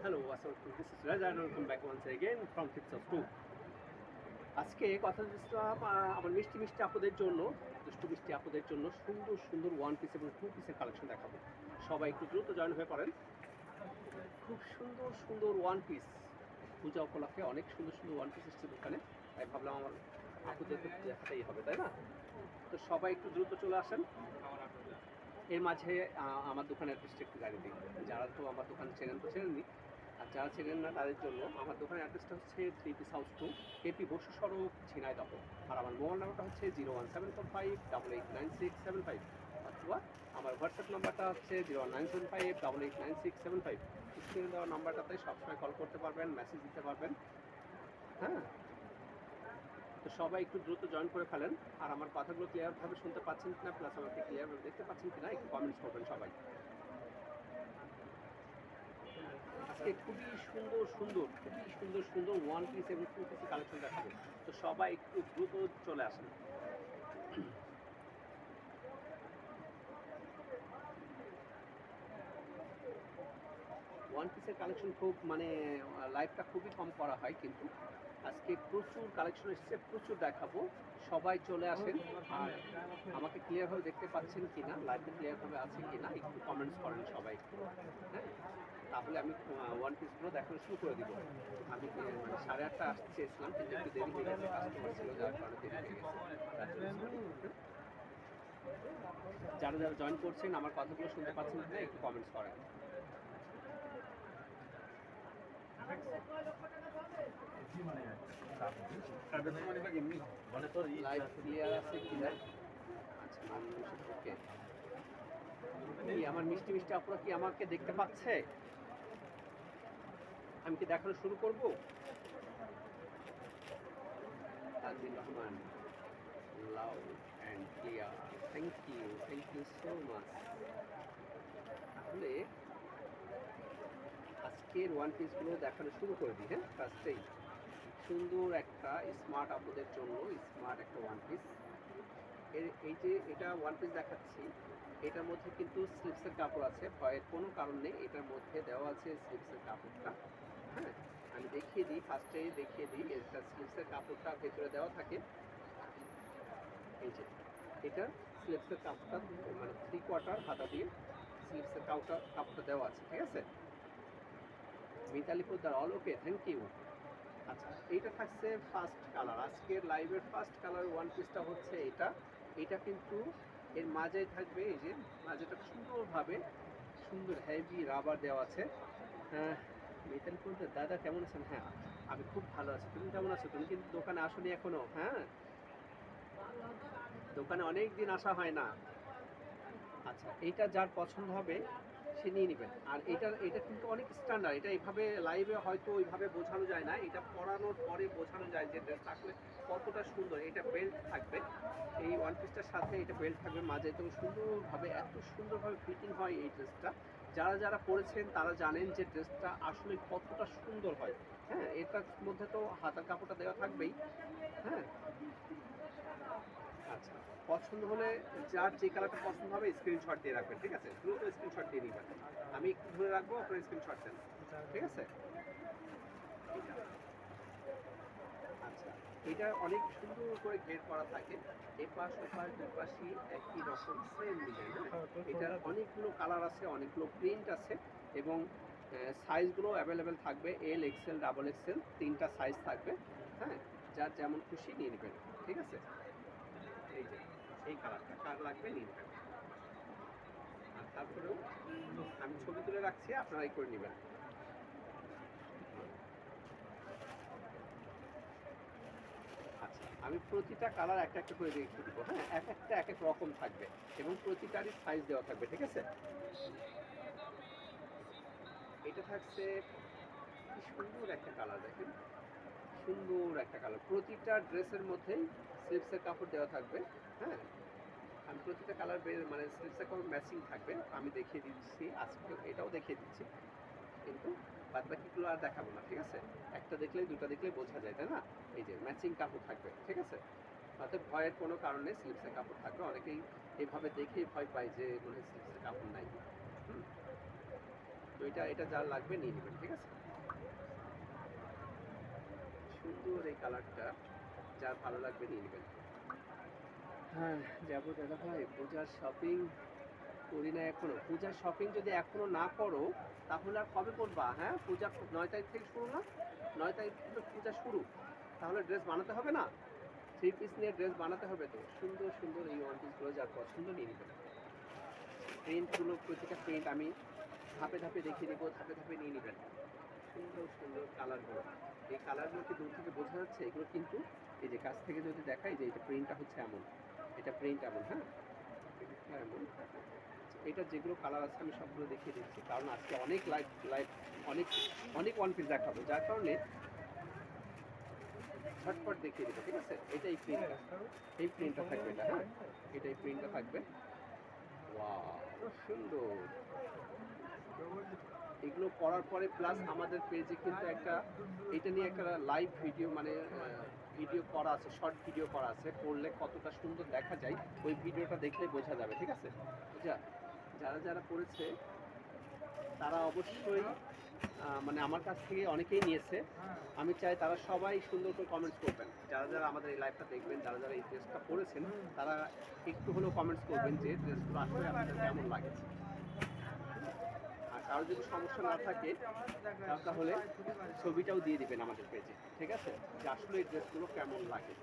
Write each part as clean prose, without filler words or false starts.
Hello, Assalamualaikum. This is Raja and welcome back once again from Tips of Two. আজকে কথা দিচ্ছিলাম আমার মিষ্টি মিষ্টি আপুদের জন্য, দুষ্টু মিষ্টি আপুদের জন্য সুন্দর সুন্দর ওয়ান পিস এবং টু পিসের কালেকশন দেখাবো। সবাই একটু দ্রুত জয়েন হয়ে পড়েন। খুব সুন্দর সুন্দর ওয়ান পিস, পূজা উপলক্ষে অনেক সুন্দর সুন্দর ওয়ান পিস এসছে দোকানে, তাই ভাবলাম আমার আপুদের দেখাতেই হবে, তাই না? তো সবাই একটু দ্রুত চলে আসেন। এর মাঝে আমার দোকানের অ্যাড্রেসটা একটু গাড়ি দিই। যারা তো আমার দোকান চেনেন তো চেনেননি, আর যারা চেনেন না তাদের জন্য আমার দোকানের অ্যাড্রেসটা হচ্ছে 3 পিস হাউস 2, এপি বসু সড়ক, ঝিনাইদহ। আর আমার মোবাইল নাম্বারটা হচ্ছে 01745889675, অথবা আমার হোয়াটসঅ্যাপ নাম্বারটা হচ্ছে 09758889675। স্ক্রিনে দেওয়া নাম্বারটাতে সবসময় কল করতে পারবেন, মেসেজ দিতে পারবেন। হ্যাঁ, তো সবাই একটু দ্রুত জয়েন করে ফেলেন। আর আমার কথাগুলো ক্লিয়ারভাবে শুনতে পাচ্ছেন কিনা, প্লাস আমাকে ক্লিয়ারভাবে দেখতে পাচ্ছেন কিনা একটু কমেন্টস করবেন সবাই। আজকে খুবই সুন্দর ওয়ান পিস এবং টু পিসের কালেকশন দেখাবো। তো সবাই একটু দ্রুত চলে আসেন। ওয়ান পিসের কালেকশন খুব লাইভটা খুবই কম করা হয়, কিন্তু আজকে প্রচুর কালেকশন এসেছে, প্রচুর দেখাবো। সবাই চলে আসেন। আর আমাকে ক্লিয়ারভাবে দেখতে পাচ্ছেন কিনা, লাইভটা ক্লিয়ারভাবে আছে কিনা একটু কমেন্টস করেন সবাই। হ্যাঁ, তাহলে আমি ওয়ান পিসগুলো দেখানো শুরু করে দিব। আমি 8:30 আসতে চেয়েছিলাম, কিন্তু একটু দেরি হয়ে গেছে, কাস্টমার ছিল যার কারণে দেরি হয়ে গেছে। যারা যারা জয়েন করছেন আমার কথাগুলো শুনতে পাচ্ছেন কিনা একটু কমেন্টস করেন। লাইভ ক্লিয়ার আছে কিনা? আচ্ছা, ওকে। আমার মিষ্টি মিষ্টি আপুরা কি আমাকে দেখতে পাচ্ছে? আমি কি দেখানো শুরু করব? Tajil Rahman, loud and clear, thank you so much. তাহলে আজকের ওয়ান পিসগুলো দেখানো শুরু করে দিই। হ্যাঁ, ফার্স্টেই সুন্দর একটা স্মার্ট আপুদের জন্য স্মার্ট একটা ওয়ান পিস। এই যে এটা ওয়ান পিস দেখাচ্ছি, এটার মধ্যে কিন্তু স্লিপসের কাপড় আছে, ভয়ের কোনো কারণ নেই। এটার মধ্যে দেওয়া আছে স্লিপসের কাপড়টা। হ্যাঁ, আমি দেখিয়ে দিই, ফার্স্টেই দেখিয়ে দিই। এটা স্লিপসের কাপড়টা ভেতরে দেওয়া থাকে। এই যে এটা স্লিপসের কাপড়টা, 3/4 হাতা দিয়ে স্লিপসের কাপড়টা দেওয়া আছে, ঠিক আছে? Mitali Poddar, all okay, thank you. আচ্ছা, এইটা থাকছে ফার্স্ট কালার, আজকের লাইভের ফার্স্ট কালার ওয়ান পিসটা হচ্ছে এটা কিন্তু এর মাঝে থাকবে, এই যে মাঝেটা সুন্দরভাবে সুন্দর হেভি রাবার দেওয়া আছে। হ্যাঁ, মিতালি পোদ্দার, দাদা কেমন আছেন? হ্যাঁ, আমি খুব ভালো আছি। তুমি কেমন আছো? তুমি কিন্তু দোকানে আসোনি এখনো। হ্যাঁ, দোকানে অনেক দিন আসা হয় না। আচ্ছা, এইটা যার পছন্দ হবে সে নিয়ে নেবেন। আর এটা কিন্তু অনেক স্ট্যান্ডার্ড, এটা এভাবে লাইভে হয়তো ওইভাবে বোঝানো যায় না, এটা পরানোর পরে বোঝানো যায় যে ড্রেসটা আসলে কতটা সুন্দর। এটা বেল্ট থাকবে, এই ওয়ান পিসটার সাথে এটা বেল্ট থাকবে মাঝে, তো সুন্দরভাবে এত সুন্দরভাবে ফিটিং হয় এই ড্রেসটা। যারা যারা পরেছেন তারা জানেন যে ড্রেসটা আসলে কতটা সুন্দর হয়। হ্যাঁ, এটার মধ্যে তো হাতার কাপড়টা দেওয়া থাকবেই। হ্যাঁ, আচ্ছা, পছন্দ হলে যার যে কালারটা পছন্দ হবে স্ক্রিনশট দিয়ে রাখবেন, ঠিক আছে? দ্রুত স্ক্রিনশট দিয়ে নিবেন। আমি একটু ধরে রাখবো, আপনার স্ক্রিনশট দেন, ঠিক আছে? আচ্ছা, এটা অনেক সুন্দর করে ঘের করা থাকে, এপাশ ওপাশ দুপাশই একই রকম সেম ডিজাইন। এটার অনেকগুলো কালার আছে, অনেকগুলো প্রিন্ট আছে, এবং সাইজগুলো অ্যাভেলেবেল থাকবে। এল, এক্সেল, ডাবল এক্সেল, 3টা সাইজ থাকবে। হ্যাঁ, যার যেমন খুশি নিয়ে নেবেন, ঠিক আছে? এই যে এই কালারটা কার লাগবে নিয়ে নেবেন। আর তারপরেও আমি ছবি তুলে রাখছি, আপনারাই করে নেবেন। আচ্ছা, আমি প্রতিটা কালার একটা একটা করে দেখিয়ে দিব। হ্যাঁ, এক একটা এক এক রকম থাকবে এবং প্রতিটারই সাইজ দেওয়া থাকবে, ঠিক আছে? এটা থাকছে কি সুন্দর একটা কালার, দেখেন, সুন্দর একটা কালার। প্রতিটা ড্রেসের মধ্যেই স্লিপসের কাপড় দেওয়া থাকবে। হ্যাঁ, আমি প্রতিটা কালার স্লিপসের কাপড় ম্যাচিং থাকবে। আমি দেখিয়ে দিচ্ছি, আজকে এটাও দেখিয়ে দিচ্ছি, কিন্তু বাদ বাকিগুলো আর দেখাবো না, ঠিক আছে? একটা দেখলেই দুটা দেখলেই বোঝা যায়, তাই না? এই যে ম্যাচিং কাপড় থাকবে, ঠিক আছে? তাতে ভয়ের কোনো কারণে স্লিপসের কাপড় থাকবে। অনেকেই এভাবে দেখেই ভয় পায় যে মনে হয় স্লিপসের কাপড় নাই। হুম, তো এটা যার লাগবে নিয়ে নেবেন, ঠিক আছে? সুন্দর এই কালারটা, যার ভালো লাগবে নিয়ে নেবেন। হ্যাঁ, যাবো দাদা ভাই, পূজার শপিং করি না এখনো। পূজার শপিং যদি এখনো না করো তাহলে আর কবে করবা? হ্যাঁ, পূজা 9 তারিখ থেকে শুরু না? 9 তারিখ থেকে পূজা শুরু, তাহলে ড্রেস বানাতে হবে না? 3 পিস নিয়ে ড্রেস বানাতে হবে তো। সুন্দর সুন্দর এই ওয়ান পিসগুলো যার পছন্দ নিয়ে নেবেন। প্রিন্টগুলো, প্রতিটা প্রিন্ট আমি ধাপে ধাপে দেখিয়ে দেবো, ধাপে ধাপে নিয়ে নেবেন। সুন্দর সুন্দর কালারগুলো, এই কালারগুলো কি দূর থেকে বোঝা যাচ্ছে? এগুলো কিন্তু এই যে কাছ থেকে যদি দেখাই যে এটা প্রিন্টটা হচ্ছে এমন, এটা প্রিন্ট এমন, হ্যাঁ প্রিন্টটা এমন। এটা যেগুলো কালার আছে আমি সবগুলো দেখিয়ে দিচ্ছি, কারণ আজকে অনেক লাইভ লাইভ অনেক অনেক ওয়ান পিস দেখাবো, যার কারণে ঝটপট দেখিয়ে দেবো, ঠিক আছে? এটা এই প্রিন্টটা থাকবে, এটা হ্যাঁ, এটা এই প্রিন্টটা থাকবে। ওয়াও, সুন্দর। এগুলো পড়ার পরে প্লাস আমাদের পেজে কিন্তু একটা এটা নিয়ে একটা লাইভ ভিডিও মানে ভিডিও করা আছে, শর্ট ভিডিও করা আছে, করলে কতটা সুন্দর দেখা যায় ওই ভিডিওটা দেখলে বোঝা যাবে, ঠিক আছে? যারা যারা পড়েছে তারা অবশ্যই মানে আমার কাছ থেকে অনেকেই নিয়েছে, আমি চাই তারা সবাই সুন্দর করে কমেন্টস করবেন। যারা যারা আমাদের এই লাইভটা দেখবেন, যারা যারা এই ড্রেসটা পরেছেন, তারা একটু হলেও কমেন্টস করবেন যে ড্রেসগুলো আসলে আপনাদের কেমন লাগে। আর কারো যদি সমস্যা না থাকে তাহলে ছবিটাও দিয়ে দিবেন আমাদের পেজে, ঠিক আছে? যে আসলে এই ড্রেসগুলো কেমন লাগে।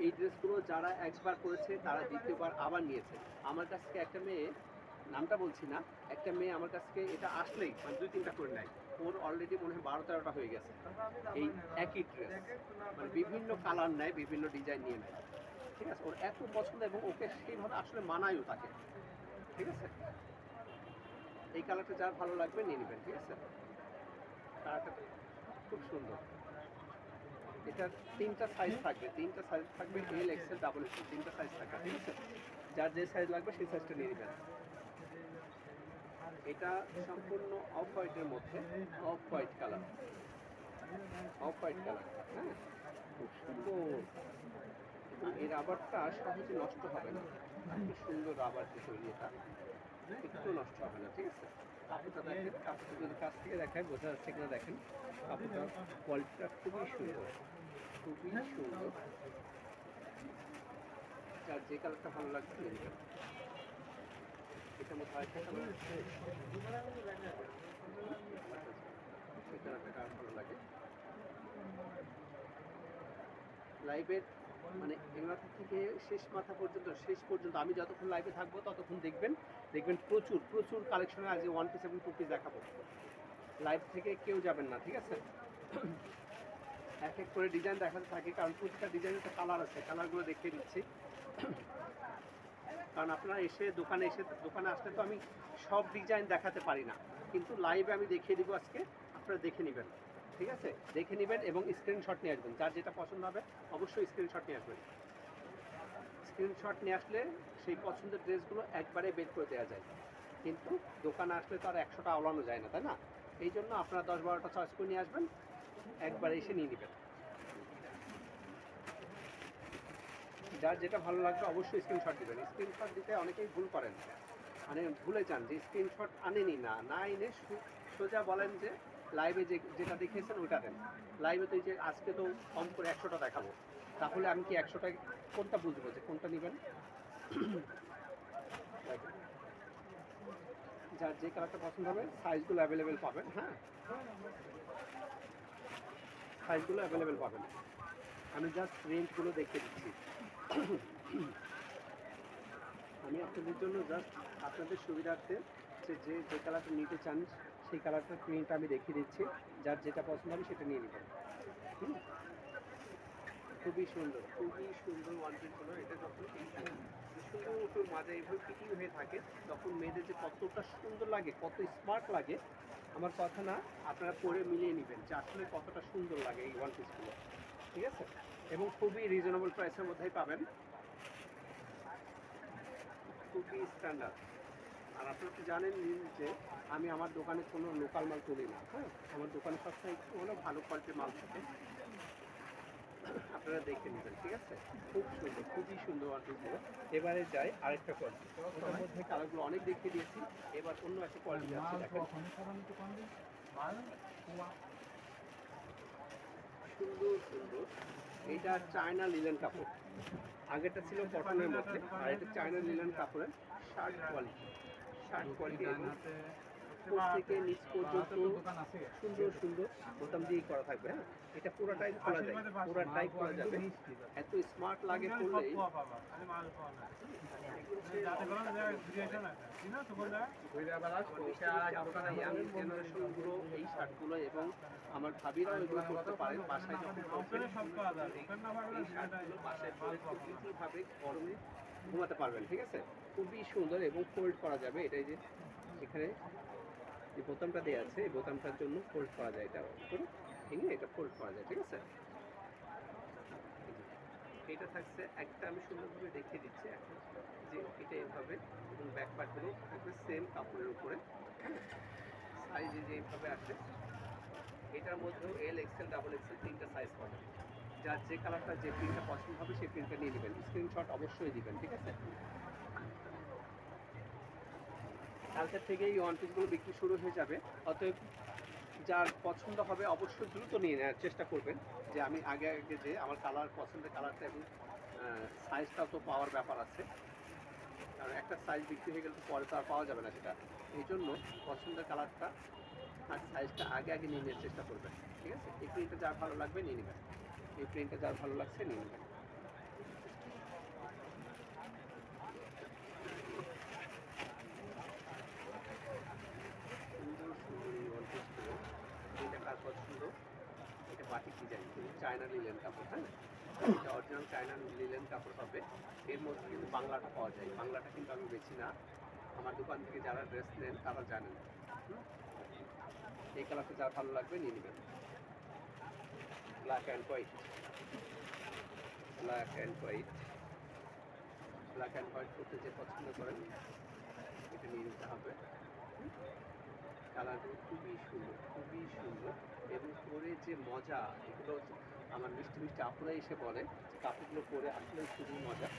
এই ড্রেসগুলো যারা একবার করেছে তারা দ্বিতীয়বার আবার নিয়েছে। আমার কাছ থেকে একটা মেয়ে, নামটা বলছি না, একটা মেয়ে আমার কাছ থেকে এটা আসলেই মানে 2-3টা করে নেয়। ওর অলরেডি মনে হয় 12-13টা হয়ে গেছে এই একই ড্রেস, মানে বিভিন্ন কালার নেয়, বিভিন্ন ডিজাইন নিয়ে নেয়, ঠিক আছে? ওর এত পছন্দ এবং ওকে সেইভাবে আসলে মানায়ও তাকে, ঠিক আছে? এই কালারটা যার ভালো লাগবে নিয়ে নেবেন, ঠিক আছে? কালারটা খুব সুন্দর। এটার 3টা সাইজ থাকবে, এল, এক্সেল, ডাবল এক্সেল, 3টা সাইজ থাকবে, ঠিক আছে? যার যে সাইজ লাগবে সেই সাইজটা নিয়ে নেবেন। এটা সম্পূর্ণ অফ হোয়াইটের মধ্যে, অফ হোয়াইট কালার, হ্যাঁ, খুব সুন্দর। এই রাবারটা সহজে নষ্ট হবে না, খুব সুন্দর রাবার দিয়ে তৈরি, এটা একটু নষ্ট হবে না, ঠিক আছে? কাপড়টা দেখেন, কাপড়টা যদি কাছ থেকে দেখায় বোঝা যাচ্ছে কিনা দেখেন, কাপড়টার কোয়ালিটিটা খুবই সুন্দর, খুবই সুন্দর। যার যে কালারটা ভালো লাগবে নিয়ে নেবেন। এটার মধ্যে আরেকটা কালার আছে, সেই কালারটা কার ভালো লাগে। লাইভের মানে এই মাথা থেকে শেষ মাথা পর্যন্ত, শেষ পর্যন্ত আমি যতক্ষণ লাইভে থাকবো ততক্ষণ দেখবেন প্রচুর প্রচুর কালেকশনের আজকে ওয়ান পিস এবং টু পিস দেখাবো। লাইভ থেকে কেউ যাবেন না, ঠিক আছে? এক এক করে ডিজাইন দেখাতে থাকি, কারণ প্রতিটা ডিজাইনের একটা কালার আছে, কালারগুলো দেখিয়ে দিচ্ছি। কারণ আপনারা দোকানে আসলে তো আমি সব ডিজাইন দেখাতে পারি না, কিন্তু লাইভে আমি দেখিয়ে দিব আজকে, আপনারা দেখে নেবেন, ঠিক আছে? দেখে নেবেন এবং স্ক্রিনশট নিয়ে আসবেন, যার যেটা পছন্দ হবে অবশ্যই স্ক্রিনশট নিয়ে আসবেন। স্ক্রিনশট নিয়ে আসলে সেই পছন্দের ড্রেসগুলো একবারে বের করে দেওয়া যায়, কিন্তু দোকানে আসলে তো আর 100টা ওলানো যায় না, তাই না? এই জন্য আপনারা 10-12টা চয়েস করে নিয়ে আসবেন, একবারে এসে নিয়ে নেবেন। যার যেটা ভালো লাগবে অবশ্যই স্ক্রিনশট দিবেন। স্ক্রিনশট দিতে অনেকেই ভুল করেন, মানে ভুলে যান যে স্ক্রিনশট আনেনি, না এনে সোজা বলেন যে লাইভে যেটা দেখিয়েছেন ওইটা দেন। লাইভে তো এই যে আজকে তো কম করে 100টা দেখাবো, তাহলে আমি কি 100টা কোনটা বুঝবো যে কোনটা নেবেন? যার যে কালারটা পছন্দ হবে সাইজগুলো অ্যাভেলেবেল পাবেন, হ্যাঁ, সাইজগুলো অ্যাভেলেবেল পাবেন। আমি জাস্ট রেঞ্জগুলো দেখিয়ে দিচ্ছি। আমি আপনাদের জন্য জাস্ট আপনাদের সুবিধার্থে যে কালারটা নিতে চান সেই কালারটার প্রিন্ট আমি দেখিয়ে দিচ্ছি, যার যেটা পছন্দ হবে সেটা নিয়ে নেবেন। খুবই সুন্দর ওয়ান পিসগুলো। এটা যখন সুন্দর মাঝে এইভাবে ফিটিং হয়ে থাকে তখন মেয়েদের যে কতটা সুন্দর লাগে, কত স্মার্ট লাগে, আমার কথা না, আপনারা পরে মিলিয়ে নেবেন যে আসলে কতটা সুন্দর লাগে এই ওয়ান পিসগুলো, ঠিক আছে? এবং খুবই রিজনেবল প্রাইসের মধ্যেই পাবেন, খুবই স্ট্যান্ডার্ড। আর আপনারা তো জানেন যে আমি আমার দোকানে কোনো লোকাল মাল তুলি না, হ্যাঁ, আমার দোকানে সবসময় একটু হলেও ভালো কোয়ালিটির মাল থাকে। আপনারা দেখে নেবেন, ঠিক আছে? খুব সুন্দর, খুবই সুন্দর ওয়ান পিসগুলো। এবারে যাই আরেকটা কোয়ালিটি। ওটার মধ্যে কালারগুলো অনেক দেখিয়ে দিয়েছি, এবার অন্য একটা কোয়ালিটি যাচ্ছে দেখেন। সুন্দর সুন্দর, এইটা চায়না লিলেন কাপড়। আগেরটা ছিল কটনের মধ্যে, আর এটা চায়না লিলেন কাপড়ের শার্ট কোয়ালিটি। শার্ট কোয়ালিটি এবং উপর থেকে নিচ পর্যন্ত সুন্দর সুন্দর বোতাম দিয়ে করা থাকবে। হ্যাঁ, এটা পুরোটাই খোলা যায়, পুরোটাই খোলা যাবে। এত স্মার্ট লাগে পড়লেই। ইয়াং জেনারেশনগুলো এই শার্টগুলো এবং আমার ভাবিরাও এগুলো করতে পারেন বাসায় যখন করবেন। এই শার্টগুলো বাসায় পরে খুব ইজিভাবে গরমে ঘুমাতে পারবেন, ঠিক আছে? খুবই সুন্দর এবং ফোল্ড করা যাবে। এটাই যে এখানে যে বোতামটা দেওয়া আছে, এই বোতামটার জন্য ফোল্ড করা যায়, এটা করে ভেঙে এটা ফোল্ড করা যায়, ঠিক আছে? এটা থাকছে একটা, আমি সুন্দরভাবে দেখিয়ে দিচ্ছি এখন যে এটা এভাবে, এবং ব্যাক পার্টগুলো থাকবে সেম কাপড়ের উপরে। সাইজে যেভাবে আসে, এটার মধ্যেও এল এক্সেল ডাবল এক্সেল তিনটা সাইজ পাবেন। যার যে কালারটা যে প্রিন্টটা পছন্দ হবে সেই প্রিন্টটা নিয়ে নেবেন, স্ক্রিনশট অবশ্যই দিবেন, ঠিক আছে? কালকের থেকে এই ওয়ান পিসগুলো বিক্রি শুরু হয়ে যাবে, অতএব যার পছন্দ হবে অবশ্যই দ্রুত নিয়ে নেওয়ার চেষ্টা করবেন। যে আমি আগে আগে যে আমার কালার পছন্দের কালারটা এবং সাইজটাও তো পাওয়ার ব্যাপার আছে, কারণ একটা সাইজ বিক্রি হয়ে গেলে তো পরে তো আর পাওয়া যাবে না সেটা। এই জন্য পছন্দের কালারটা আর সাইজটা আগে আগে নিয়ে নেওয়ার চেষ্টা করবেন, ঠিক আছে? এই প্রিন্টটা যার ভালো লাগবে নিয়ে নেবেন, এই প্রিন্টটা যার ভালো লাগছে নিয়ে নেবেন। সুন্দর সুন্দর এই ওয়ান পিসগুলো, এটা কার পছন্দ? এটা বাটিক ডিজাইন, চায়না লিলেন কাপড়। হ্যাঁ, এটা অরিজিনাল চায়না লিলেন কাপড় হবে। এর মধ্যে কিন্তু বাংলাটা পাওয়া যায়, বাংলাটা কিন্তু আমি বেছি না। আমার দোকান থেকে যারা ড্রেস নেন তারা জানেন। এই কালারটা যার ভালো লাগবে নিয়ে নেবেন। Black and white, black and white, black and white করতে যে পছন্দ করেন এটা নিয়ে নিতে হবে। কালারগুলো খুবই সুন্দর, খুবই সুন্দর, এবং পরে যে মজা, এগুলো আমার মিষ্টি মিষ্টি আপুরাই এসে বলে যে কাপড়গুলো পরে আসলে খুবই মজা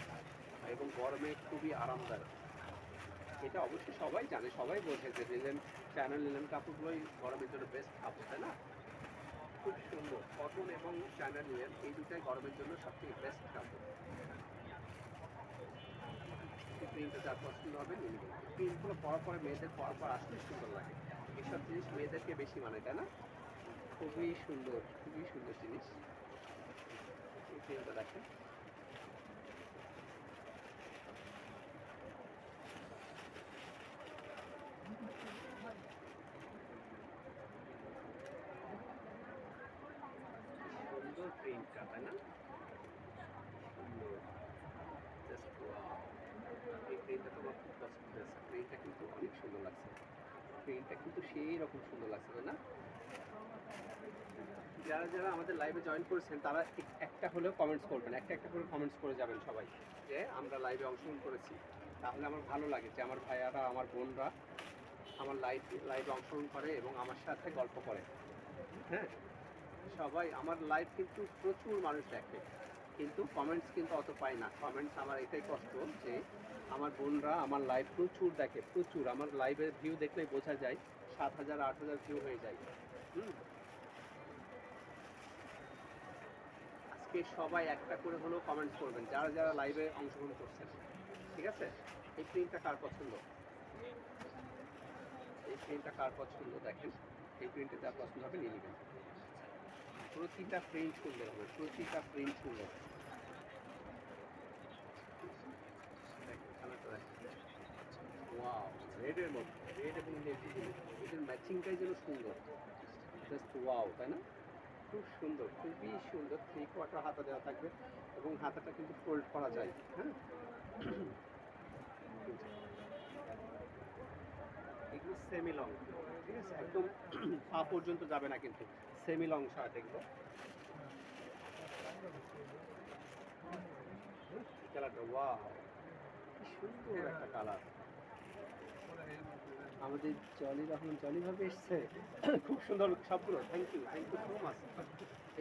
এবং গরমে খুবই আরামদায়ক। এটা অবশ্যই সবাই জানে, সবাই বোঝে যে লিলেন, চায়না লিলেন কাপড়গুলোই গরমের জন্য বেস্ট কাপড়, তাই না? খুব সুন্দর, কটন এবং চায়না লিলেন এই দুটাই গরমের জন্য সবথেকে বেস্ট কাপড়। এই প্রিন্টটা যার পছন্দ হবে নিয়ে নেবেন। প্রিন্টগুলো পরার পরে মেয়েদের পরার পর আসলে সুন্দর লাগে, এসব জিনিস মেয়েদেরকে বেশি মানে, তাই না? খুবই সুন্দর, খুবই সুন্দর জিনিস। এই প্রিন্টটা দেখেন, সুন্দর প্রিন্টটা, তাই না? সুন্দর, জাস্ট ওয়াও। এই প্রিন্টটা তো আমার খুব পছন্দ হয়েছে, প্রিন্টটা কিন্তু অনেক সুন্দর লাগছে, প্রিন্টটা কিন্তু সেই রকম সুন্দর লাগছে, তাই না? যারা যারা আমাদের লাইভে জয়েন করেছেন তারা একটা হলেও কমেন্টস করবেন, একটা একটা করে কমেন্টস করে যাবেন সবাই যে আমরা লাইভে অংশগ্রহণ করেছি। তাহলে আমার ভালো লাগে যে আমার ভাইয়ারা, আমার বোনরা আমার লাইভে অংশগ্রহণ করে এবং আমার সাথে গল্প করে। হ্যাঁ, সবাই আমার লাইভ কিন্তু প্রচুর মানুষ দেখে, কিন্তু কমেন্টস কিন্তু অত পাই না। কমেন্টস আমার এটাই কষ্ট যে আমার বোনরা আমার লাইভ প্রচুর দেখে, প্রচুর। আমার লাইভের ভিউ দেখলেই বোঝা যায় 7,000 8,000 ভিউ হয়ে যায়। হুম, আজকে সবাই একটা করে হলেও কমেন্টস করবেন যারা যারা লাইভে অংশগ্রহণ করছেন, ঠিক আছে? এই প্রিন্টটা কার পছন্দ? এই প্রিন্টটা কার পছন্দ দেখেন, এই প্রিন্টটা যার পছন্দ হবে নিয়ে নেবেন। প্রতিটা প্রিন্ট সুন্দর হবে, প্রতিটা প্রিন্ট সুন্দর। দেখেন কালারটা দেখেন, ওয়াও, রেডের মধ্যে, রেড এবং নেভি ব্লু, এদের ম্যাচিংটাই যেন সুন্দর, জাস্ট ওয়াও, তাই না? খুব সুন্দর, খুবই সুন্দর। 3/4 হাতা দেওয়া থাকবে এবং হাতাটা কিন্তু ফোল্ড করা যায়। হ্যাঁ, এগুলো সেমি লং, ঠিক আছে? একদম পা পর্যন্ত যাবে না কিন্তু, সেমি লং শার্ট এগুলো। কালারটা ওয়াও, কি সুন্দর একটা কালার। আমাদের জলি রহমান জলি ভাবে এসছে, খুব সুন্দর সবগুলো। Thank you so much.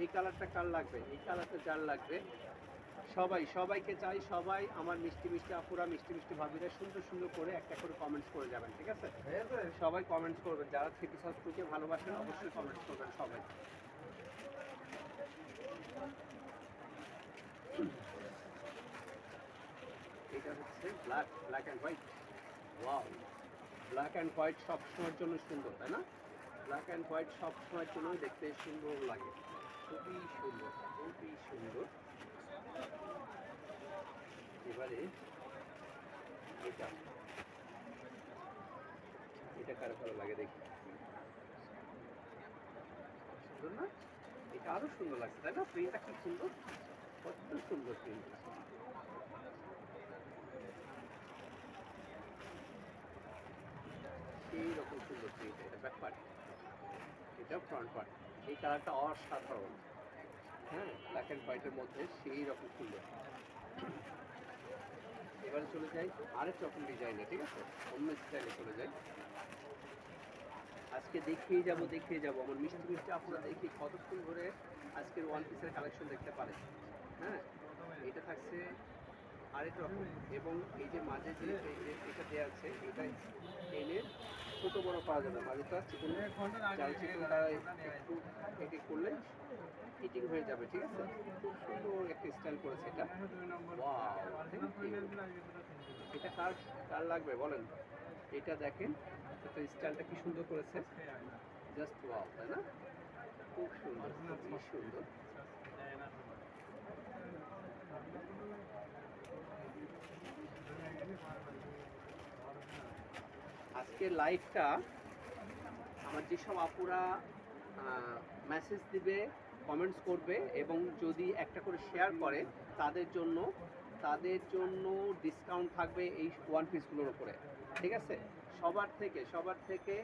এই কালারটা কার লাগবে, এই কালারটা যার লাগবে সবাইকে চাই, সবাই আমার মিষ্টি মিষ্টি আপুরা, মিষ্টি মিষ্টি ভাবিরা সুন্দর সুন্দর করে একটা করে কমেন্টস করে যাবেন, ঠিক আছে? সবাই কমেন্টস করবেন, যারা থ্রি পিস হাউস টুকে ভালোবাসেন অবশ্যই কমেন্টস করবেন সবাই। এটা হচ্ছে black and white. Wow, black and white সব সময়ের জন্য সুন্দর, তাই না? ব্ল্যাক অ্যান্ড হোয়াইট সব সময়ের জন্য দেখতে সুন্দর লাগে, খুবই সুন্দর, খুবই সুন্দর। এবারে এটা এটা কারো ভালো লাগে দেখি, সুন্দর না? এটা আরো সুন্দর লাগছে, তাই না? প্রিন্টটা কি সুন্দর, কত সুন্দর প্রিন্টটা। সেই রকম সুন্দর প্রিন্ট, এটা ব্যাক পার্ট, এটা ফ্রন্ট পার্ট। এই কালারটা অসাধারণ, হ্যাঁ, ব্ল্যাক অ্যান্ড হোয়াইটের মধ্যে সেই রকম সুন্দর। এবারে চলে যাই আরেক রকম ডিজাইনে, ঠিক আছে? অন্য স্টাইলে চলে যাই। আজকে দেখিয়ে যাব আমার মিষ্টি মিষ্টি আপনারা দেখি কতক্ষণ ধরে আজকের ওয়ান পিসের কালেকশন দেখতে পারেন। হ্যাঁ, এটা থাকছে আরেক রকম, এবং এই যে মাঝে যে এটা দেওয়া আছে, এটা এনে ছোটো বড় পাওয়া যাবে। মাঝেটা চিকন, চাল চিকনটা একটু এটি করলে ফিটিং হয়ে যাবে, ঠিক আছে? খুব সুন্দর একটা স্টাইল করেছে এটা। ওয়াও, এটা কার কার লাগবে বলেন? এটা দেখেন, এটা স্টাইলটা কি সুন্দর করেছে, জাস্ট ওয়াও, তাই না? খুব সুন্দর, খুবই সুন্দর। আজকের লাইভটা আমার যেসব আপুরা মেসেজ দিবে, কমেন্টস করবে এবং যদি একটা করে শেয়ার করে তাদের জন্য ডিসকাউন্ট থাকবে এই ওয়ান পিসগুলোর উপরে, ঠিক আছে? সবার থেকে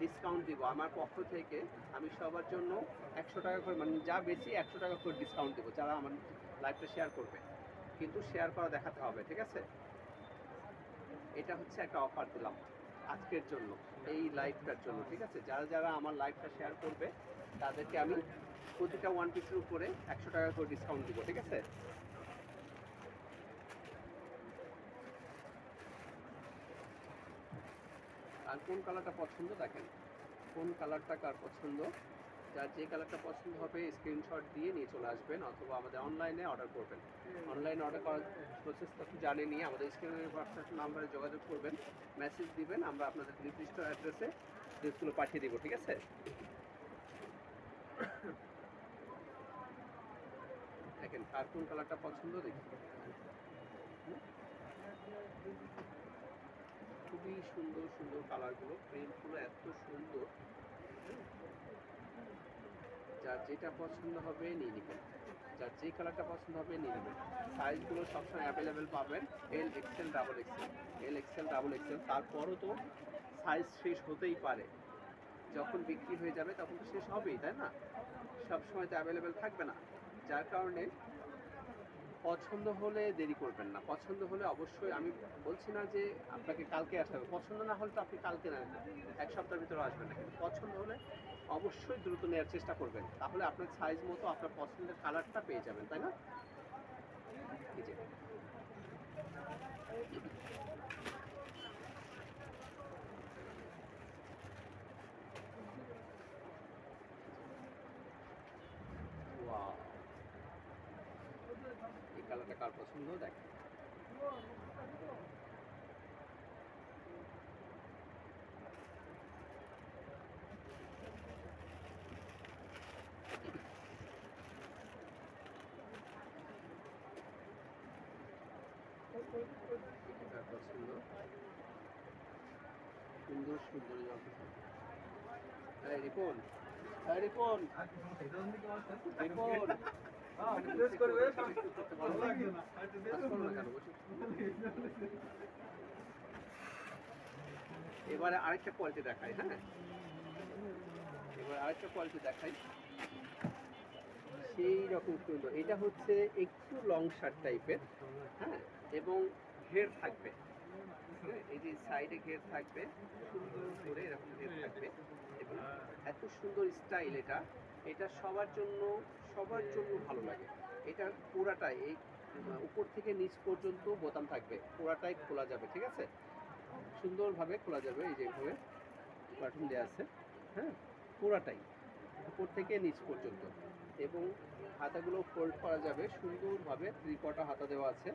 ডিসকাউন্ট দিব আমার পক্ষ থেকে। আমি সবার জন্য 100 টাকা করে, মানে যা বেশি 100 টাকা করে ডিসকাউন্ট দেবো যারা আমার লাইভটা শেয়ার করবে, কিন্তু শেয়ার করা দেখাতে হবে, ঠিক আছে? এটা হচ্ছে একটা অফার দিলাম আজকের জন্য, এই লাইভটার জন্য, ঠিক আছে? যারা যারা আমার লাইভটা শেয়ার করবে তাদেরকে আমি প্রতিটা ওয়ান পিসের উপরে 100 টাকা করে ডিসকাউন্ট দিব, ঠিক আছে? আর কোন কালারটা পছন্দ দেখেন, কোন কালারটা কার পছন্দ, যার যে কালারটা পছন্দ হবে স্ক্রিনশট দিয়ে নিয়ে চলে আসবেন, অথবা আমাদের অনলাইনে অর্ডার করবেন। অনলাইনে অর্ডার করার প্রসেসটা একটু জানেনই, আমাদের স্ক্রিনের হোয়াটসঅ্যাপ নাম্বারে যোগাযোগ করবেন, মেসেজ দিবেন, আমরা আপনাদের নির্দিষ্ট অ্যাড্রেসে ড্রেসগুলো পাঠিয়ে দেবো, ঠিক আছে? দেখেন কার কোন কালারটা পছন্দ দেখি। খুবই সুন্দর সুন্দর কালারগুলো, প্রিন্টগুলো এত সুন্দর, যার যেটা পছন্দ হবে নিয়ে নেবেন, যার যে কালারটা পছন্দ হবে নিয়ে নেবেন। সাইজগুলো সবসময় অ্যাভেলেবেল পাবেন, L XL double XL, L XL double XL. তারপরও তো সাইজ শেষ হতেই পারে, যখন বিক্রি হয়ে যাবে তখন তো শেষ হবেই, তাই না? সবসময় তো অ্যাভেলেবেল থাকবে না, যার কারণে পছন্দ হলে দেরি করবেন না। পছন্দ হলে অবশ্যই, আমি বলছি না যে আপনাকে কালকে আসতে হবে, পছন্দ না হলে তো আপনি কালকে না, এক সপ্তাহের ভিতরে আসবেন না, কিন্তু পছন্দ হলে অবশ্যই দ্রুত নেওয়ার চেষ্টা করবেন, তাহলে আপনার সাইজ মতো আপনার পছন্দের কালারটা পেয়ে যাবেন, তাই না? এই যে ওয়াও, এই কালারটা কার পছন্দ দেখেন। এটা কার পছন্দ, সুন্দর সুন্দর রিপন, রিপন, রিপন, এবারে আরেকটা কোয়ালিটি দেখাই, হ্যাঁ, এবার আরেকটা কোয়ালিটি দেখাই, সেই রকম সুন্দর। এটা হচ্ছে একটু লং শার্ট টাইপের, হ্যাঁ, এবং ঘের থাকবে, হ্যাঁ, এই যে সাইডে ঘের থাকবে, সুন্দর করে এরকম ঘের থাকবে, এবং এত সুন্দর স্টাইল এটা, এটা সবার জন্য সবার জন্য ভালো লাগে। এটা পুরাটাই এই উপর থেকে নিচ পর্যন্ত বোতাম থাকবে, পুরাটাই খোলা যাবে, ঠিক আছে? সুন্দরভাবে খোলা যাবে, এই যে এইভাবে বাটন দেওয়া আছে, হ্যাঁ, পুরাটাই উপর থেকে নিচ পর্যন্ত। এবং হাতাগুলো ফোল্ড করা যাবে সুন্দরভাবে, 3/4 হাতা দেওয়া আছে,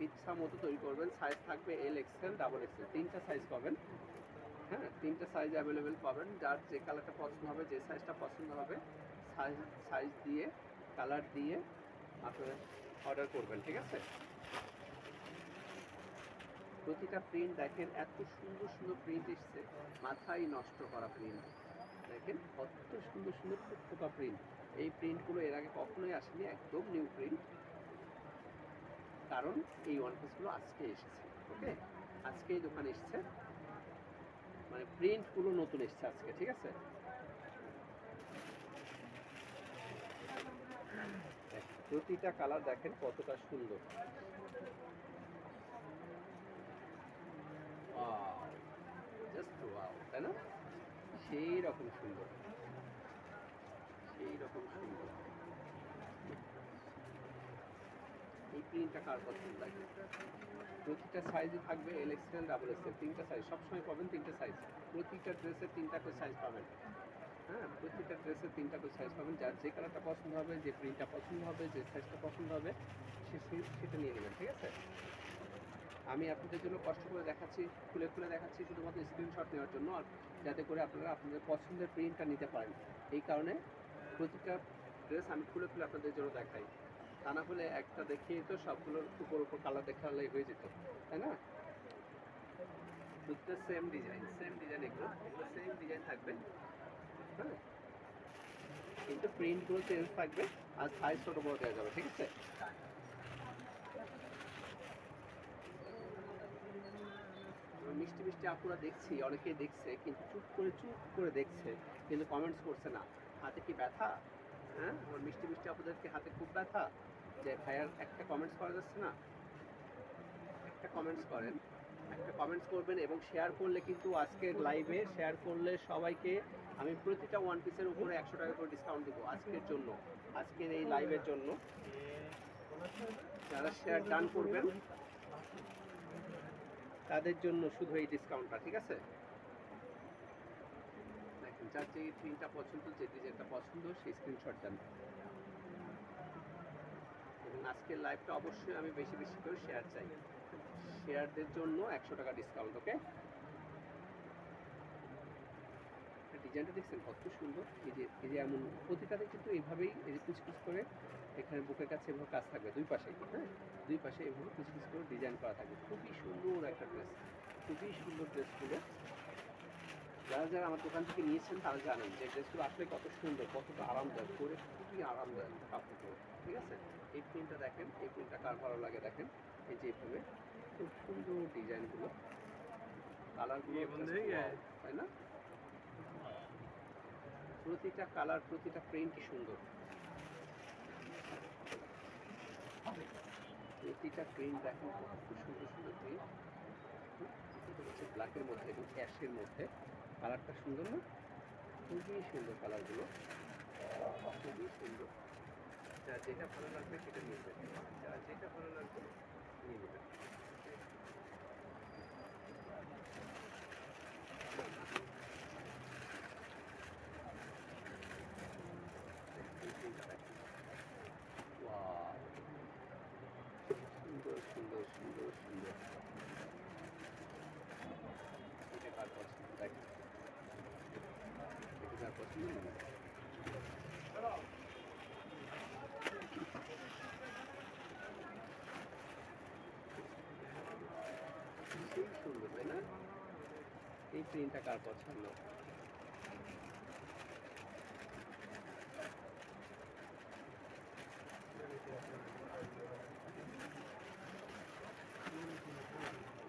ইচ্ছা মতো তৈরি করবেন। সাইজ থাকবে এল, এক্সেল, ডাবল এক্সেল, 3টা সাইজ পাবেন। হ্যাঁ, 3টা সাইজ অ্যাভেলেবেল পাবেন। যার যে কালারটা পছন্দ হবে, যে সাইজটা পছন্দ হবে, সাইজ সাইজ দিয়ে কালার দিয়ে আপনারা অর্ডার করবেন, ঠিক আছে? প্রতিটা প্রিন্ট দেখেন, এত সুন্দর সুন্দর প্রিন্ট এসছে, মাথায় নষ্ট করা প্রিন্ট। দেখেন কত সুন্দর সুন্দর পোকা প্রিন্ট। এই প্রিন্টগুলো এর আগে কখনোই আসেনি, একদম নিউ প্রিন্ট। কারণ এই ওয়ান পিসগুলো আজকে এসেছে, ওকে, আজকে এই দোকানে এসেছে, মানে প্রিন্টগুলো নতুন এসেছে আজকে, ঠিক আছে? প্রতিটা কালার দেখেন কতটা সুন্দর, জাস্ট ওয়াও, তাই না? সেই রকম সুন্দর, সেই রকম সুন্দর। এই প্রিন্টটা কার পছন্দ লাগে? প্রতিটা সাইজে থাকবে এল, এক্সেল, ডাবল এক্সেল, 3টা সাইজ সবসময় পাবেন, 3টা সাইজ। প্রতিটা ড্রেসের 3টা করে সাইজ পাবেন। হ্যাঁ, প্রতিটা ড্রেসের 3টা করে সাইজ পাবেন। যার যে কালারটা পছন্দ হবে, যে প্রিন্টটা পছন্দ হবে, যে সাইজটা পছন্দ হবে, সেটা নিয়ে নেবেন, ঠিক আছে? আমি আপনাদের জন্য কষ্ট করে দেখাচ্ছি, খুলে খুলে দেখাচ্ছি শুধুমাত্র স্ক্রিনশট নেওয়ার জন্য, আর যাতে করে আপনারা আপনাদের পছন্দের প্রিন্টটা নিতে পারেন। এই কারণে প্রতিটা ড্রেস আমি খুলে খুলে আপনাদের জন্য দেখাই। তা না হলে একটা দেখিয়ে তো সবগুলোর উপর কালার দেখালে হয়ে যেত, তাই না? প্রতিটা সেম ডিজাইন, এগুলো সেম ডিজাইন থাকবে, হ্যাঁ, কিন্তু প্রিন্টগুলো চেঞ্জ থাকবে, আর সাইজ ছোটো বড় দেওয়া যাবে, ঠিক আছে? মিষ্টি মিষ্টি আপুরা দেখছি, অনেকেই দেখছে কিন্তু চুপ করে দেখছে, কিন্তু কমেন্টস করছে না। হাতে কি ব্যথা? হ্যাঁ, আমার মিষ্টি মিষ্টি আপুদেরকে হাতে খুব ব্যথা যে ভাইয়ার একটা কমেন্টস করা যাচ্ছে না? একটা কমেন্টস করেন, একটা কমেন্টস করবেন, এবং শেয়ার করলে কিন্তু আজকের লাইভে শেয়ার করলে সবাইকে আমি প্রতিটা ওয়ান পিসের উপরে 100 টাকা করে ডিসকাউন্ট দেবো আজকের জন্য, আজকের এই লাইভের জন্য। যারা শেয়ার ডান করবেন তাদের জন্য শুধু এই ডিসকাউন্টটা, ঠিক আছে? দেখেন, যার যে প্রিন্টটা পছন্দ, যে ডিজাইনটা পছন্দ, সেই স্ক্রিনশট দেন। এবং আজকের লাইভটা অবশ্যই আমি বেশি বেশি করে শেয়ার চাই, শেয়ারদের জন্য 100 টাকা ডিসকাউন্ট, ওকে? ডিজাইনটা দেখছেন কত সুন্দর, এই যে এমন প্রতিটাতে কিন্তু এইভাবেই, এই যে কুচকুচ করে এখানে বুকের কাছে এভাবে কাজ থাকবে দুই পাশেই, হ্যাঁ, দুই পাশে এভাবে কুচকুচ করে ডিজাইন করা থাকবে। খুবই সুন্দর একটা ড্রেস, খুবই সুন্দর ড্রেসগুলো। যারা যারা আমার দোকান থেকে নিয়েছেন তারা জানেন যে ড্রেসগুলো আসলে কত সুন্দর, কতটা আরামদায়ক, পরে খুবই আরামদায়ক কাপড়গুলো, ঠিক আছে? এই প্রিন্টটা দেখেন, এই প্রিন্টটা কার ভালো লাগে দেখেন, এই যে এইভাবে খুব সুন্দর ডিজাইনগুলো, কালারগুলো, তাই না? প্রতিটা কালার, প্রতিটা প্রিন্টই সুন্দর, প্রতিটা প্রিন্ট দেখেন খুব সুন্দর সুন্দর প্রিন্ট। এটা হচ্ছে ব্ল্যাকের মধ্যে এবং অ্যাশের মধ্যে, কালারটা সুন্দর না? খুবই সুন্দর কালারগুলো, খুবই সুন্দর। যার যেটা ভালো লাগবে সেটা নিয়ে নেবেন, যার যেটা ভালো লাগবে নিয়ে নেবেন। ওয়াও, সুন্দর সুন্দর সুন্দর সুন্দর। এটা কার পছন্দ দেখেন, এটা কার পছন্দ নিয়ে নেবেন। সেই সুন্দর, তাই না? এই প্রিন্টটা কার পছন্দ?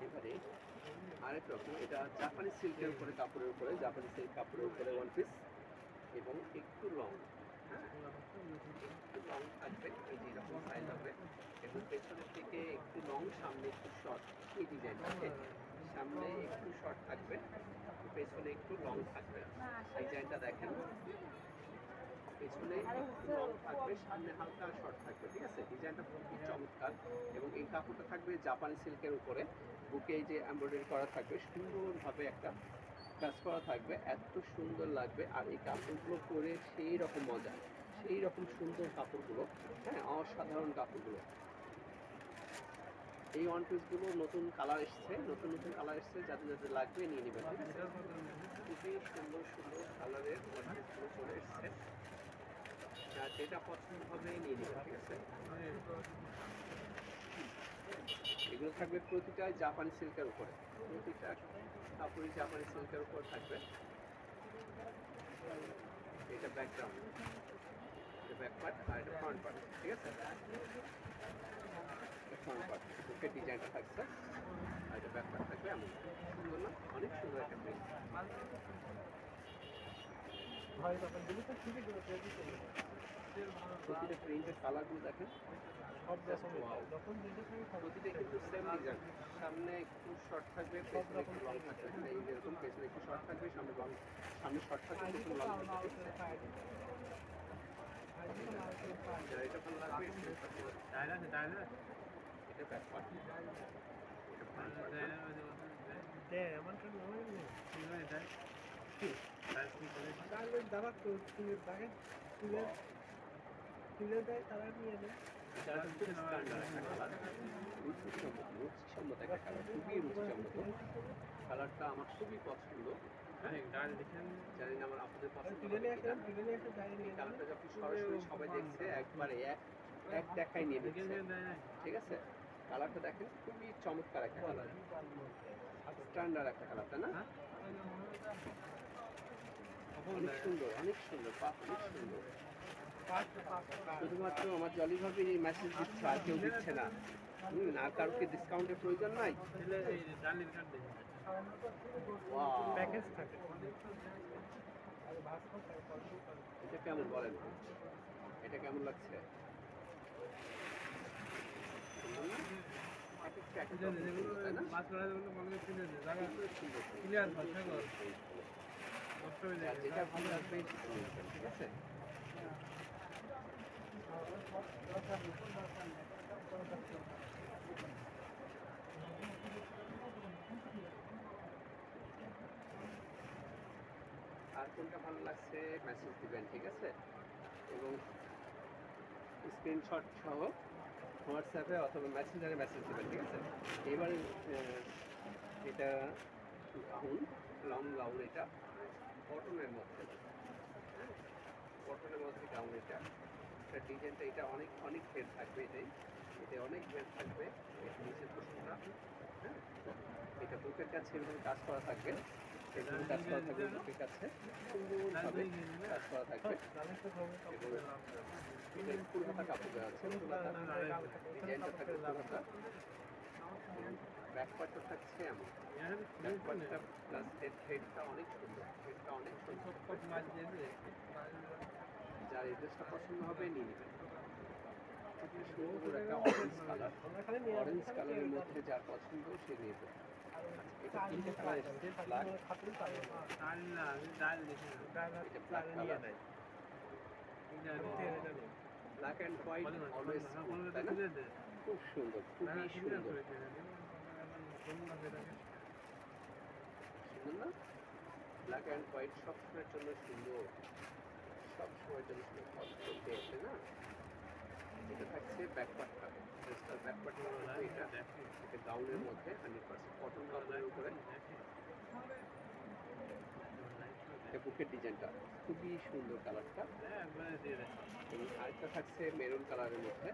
এবারে আরেক রকম, এটা জাপানি সিল্কের উপরে, কাপড়ের উপরে, জাপানি সিল্ক কাপড়ের উপরে ওয়ান পিস, এবং একটু লং, হ্যাঁ, একটু লং থাকবে, এই যে এরকম সাইজ হবে, এবং পেছনের থেকে একটু লং, সামনে একটু শর্ট। এই ডিজাইনটাকে সামনে একটু শর্ট থাকবে, পেছনে একটু লং থাকবে। ডিজাইনটা দেখেন, এই পিছনে একটু লং থাকবে, সামনে হালকা শর্ট থাকবে, ঠিক আছে? ডিজাইনটা খুবই চমৎকার এবং এই কাপড়টা থাকবে জাপানি সিল্কের উপরে, বুকে এই যে এমব্রয়ডারি করা থাকবে, সুন্দরভাবে একটা কাজ করা থাকবে, এত সুন্দর লাগবে। আর এই কাপড়গুলো পরে সেই রকম মজা, সেই রকম সুন্দর কাপড়গুলো, হ্যাঁ, অসাধারণ কাপড়গুলো। এই ওয়ান পিসগুলো নতুন কালার এসছে, নতুন নতুন কালার এসছে, যাদের যাদের লাগবে নিয়ে নেবেন, ঠিক আছে? খুবই সুন্দর সুন্দর কালারের ওয়ান পিসগুলো চলে এসছে, যেটা পছন্দ হবে নিয়ে নেবেন, ঠিক আছে? এগুলো থাকবে প্রতিটাই জাপানি সিল্কের উপরে, প্রতিটা কাপড়ই জাপানি সিল্কের উপর থাকবে। এটা ব্যাকগ্রাউন্ড, এটা ব্যাক পার্ট আর এটা ফ্রন্ট পার্ট, ঠিক আছে? ফ্রন্ট পার্ট বুকের ডিজাইনটা থাকছে আর এটা ব্যাক পার্ট থাকবে এমন। সুন্দর না? অনেক সুন্দর একটা প্রিন্ট। প্রতিটা প্রিন্টের কালারগুলো দেখেন, প্রতিটা কিন্তু সেম ডিজাইন। সামনে একটু শর্ট থাকবে, পেছনে একটু লং থাকবে, এই যেরকম পেছনে একটু শর্ট থাকবে, সামনে লং, সামনে শর্ট থাকবে, পেছনে লং থাকবে। এটা ভালো লাগবে, এটা ব্যাক পার্ট, এটা ফ্রন্ট পার্ট। রুচিসম্মত একটা কালার, খুবই রুচিসম্মত কালারটা, আমার খুবই পছন্দ। জানি না আমার আপনাদের পছন্দ হবে কিনা। এই কালারটা যখন সরাসরি সবাই দেখছে একবারে এক দেখায় নিয়ে নিচ্ছে, ঠিক আছে? কালারটা দেখেন, খুবই চমৎকার একটা কালার, স্ট্যান্ডার্ড একটা কালার, তাই না? অনেক সুন্দর, অনেক সুন্দর, অনেক সুন্দর। শুধুমাত্র আমার জলি ভাবে এই মেসেজ দিচ্ছে, আর কেউ দিচ্ছে না। আর কারোকে ডিসকাউন্টের প্রয়োজন নাই। এটা কেমন বলেন, এটা কেমন লাগছে? যেটা ভালো লাগবে ঠিক আছে। আর কোনটা ভালো লাগছে মেসেজ দিবেন, ঠিক আছে? এবং স্ক্রিনশট সহ হোয়াটসঅ্যাপে অথবা মেসেঞ্জারে মেসেজ দেবেন, ঠিক আছে? এবার এটা গাউন, লং গাউন, এটা কটনের মধ্যে, কটনের মধ্যে গাউন, এটা ডিজাইনটা, এটা অনেক অনেক ঘের থাকবে, এতে অনেক ঘের থাকবে। এটা নিচের পোশনটা, হ্যাঁ, এটা বুকের কাছে এরকম কাজ করা থাকবে, এরকম কাজ করা থাকবে বুকের কাছে, সুন্দরভাবে কাজ করা থাকবে। এবং এটা ফুল হাতা কাপড় দেওয়া আছে, ফুল হাতা ডিজাইনটা থাকবে, ফুল হাতা। ব্যাক পার্টটা থাকছে এমন, ব্যাক পার্টটা প্লাস হেডটা অনেক সুন্দর, হেডটা অনেক সুন্দর। যার এই ড্রেসটা পছন্দ হবে নিয়ে নেবেন। খুবই সুন্দর একটা অরেঞ্জ কালার, অরেঞ্জ কালারের মধ্যে যার পছন্দ সে নেবে। এটা তিনটে কালার এসেছে, ব্ল্যাক, এটা black colour, black and white always, তাই না? খুব সুন্দর, খুবই সুন্দর, সুন্দর না? ব্ল্যাক অ্যান্ড হোয়াইট সবসময়ের জন্য সুন্দর, সবসময়ের জন্য সুন্দর, দেখতে না? এটা থাকছে ব্যাক পার্টটা, ড্রেসটার ব্যাক পার্টটা থাকবে এটা, এটা গাউনের মধ্যে 100% কটন কাপড়ের উপরে। এটা বুকের ডিজাইনটা খুবই সুন্দর কালারটা। এবং আরেকটা থাকছে মেরুন কালারের মধ্যে,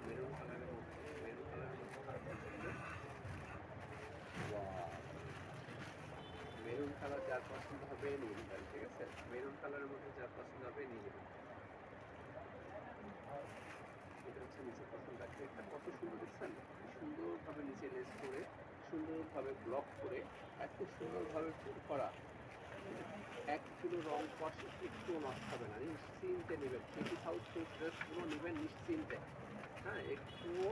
মেরুন কালারের মধ্যে, মেরুন কালারের মধ্যে মেরুন কালার যার পছন্দ হবে নিয়ে নেবেন, ঠিক আছে? মেরুন কালারের মধ্যে যার পছন্দ হবে নিয়ে নেবেন। এটা হচ্ছে নিচের পছন্দ, এটা কত সুন্দর দেখছেন, সুন্দরভাবে নিচে লেস করে, সুন্দরভাবে ব্লক করে, এত সুন্দরভাবে ফুল করা, এক কিলো রং কষ একটুও নষ্ট হবে না, নিশ্চিন্তে নেবেন। 20,000 ড্রেসগুলো নেবেন নিশ্চিন্তে, হ্যাঁ, একটুও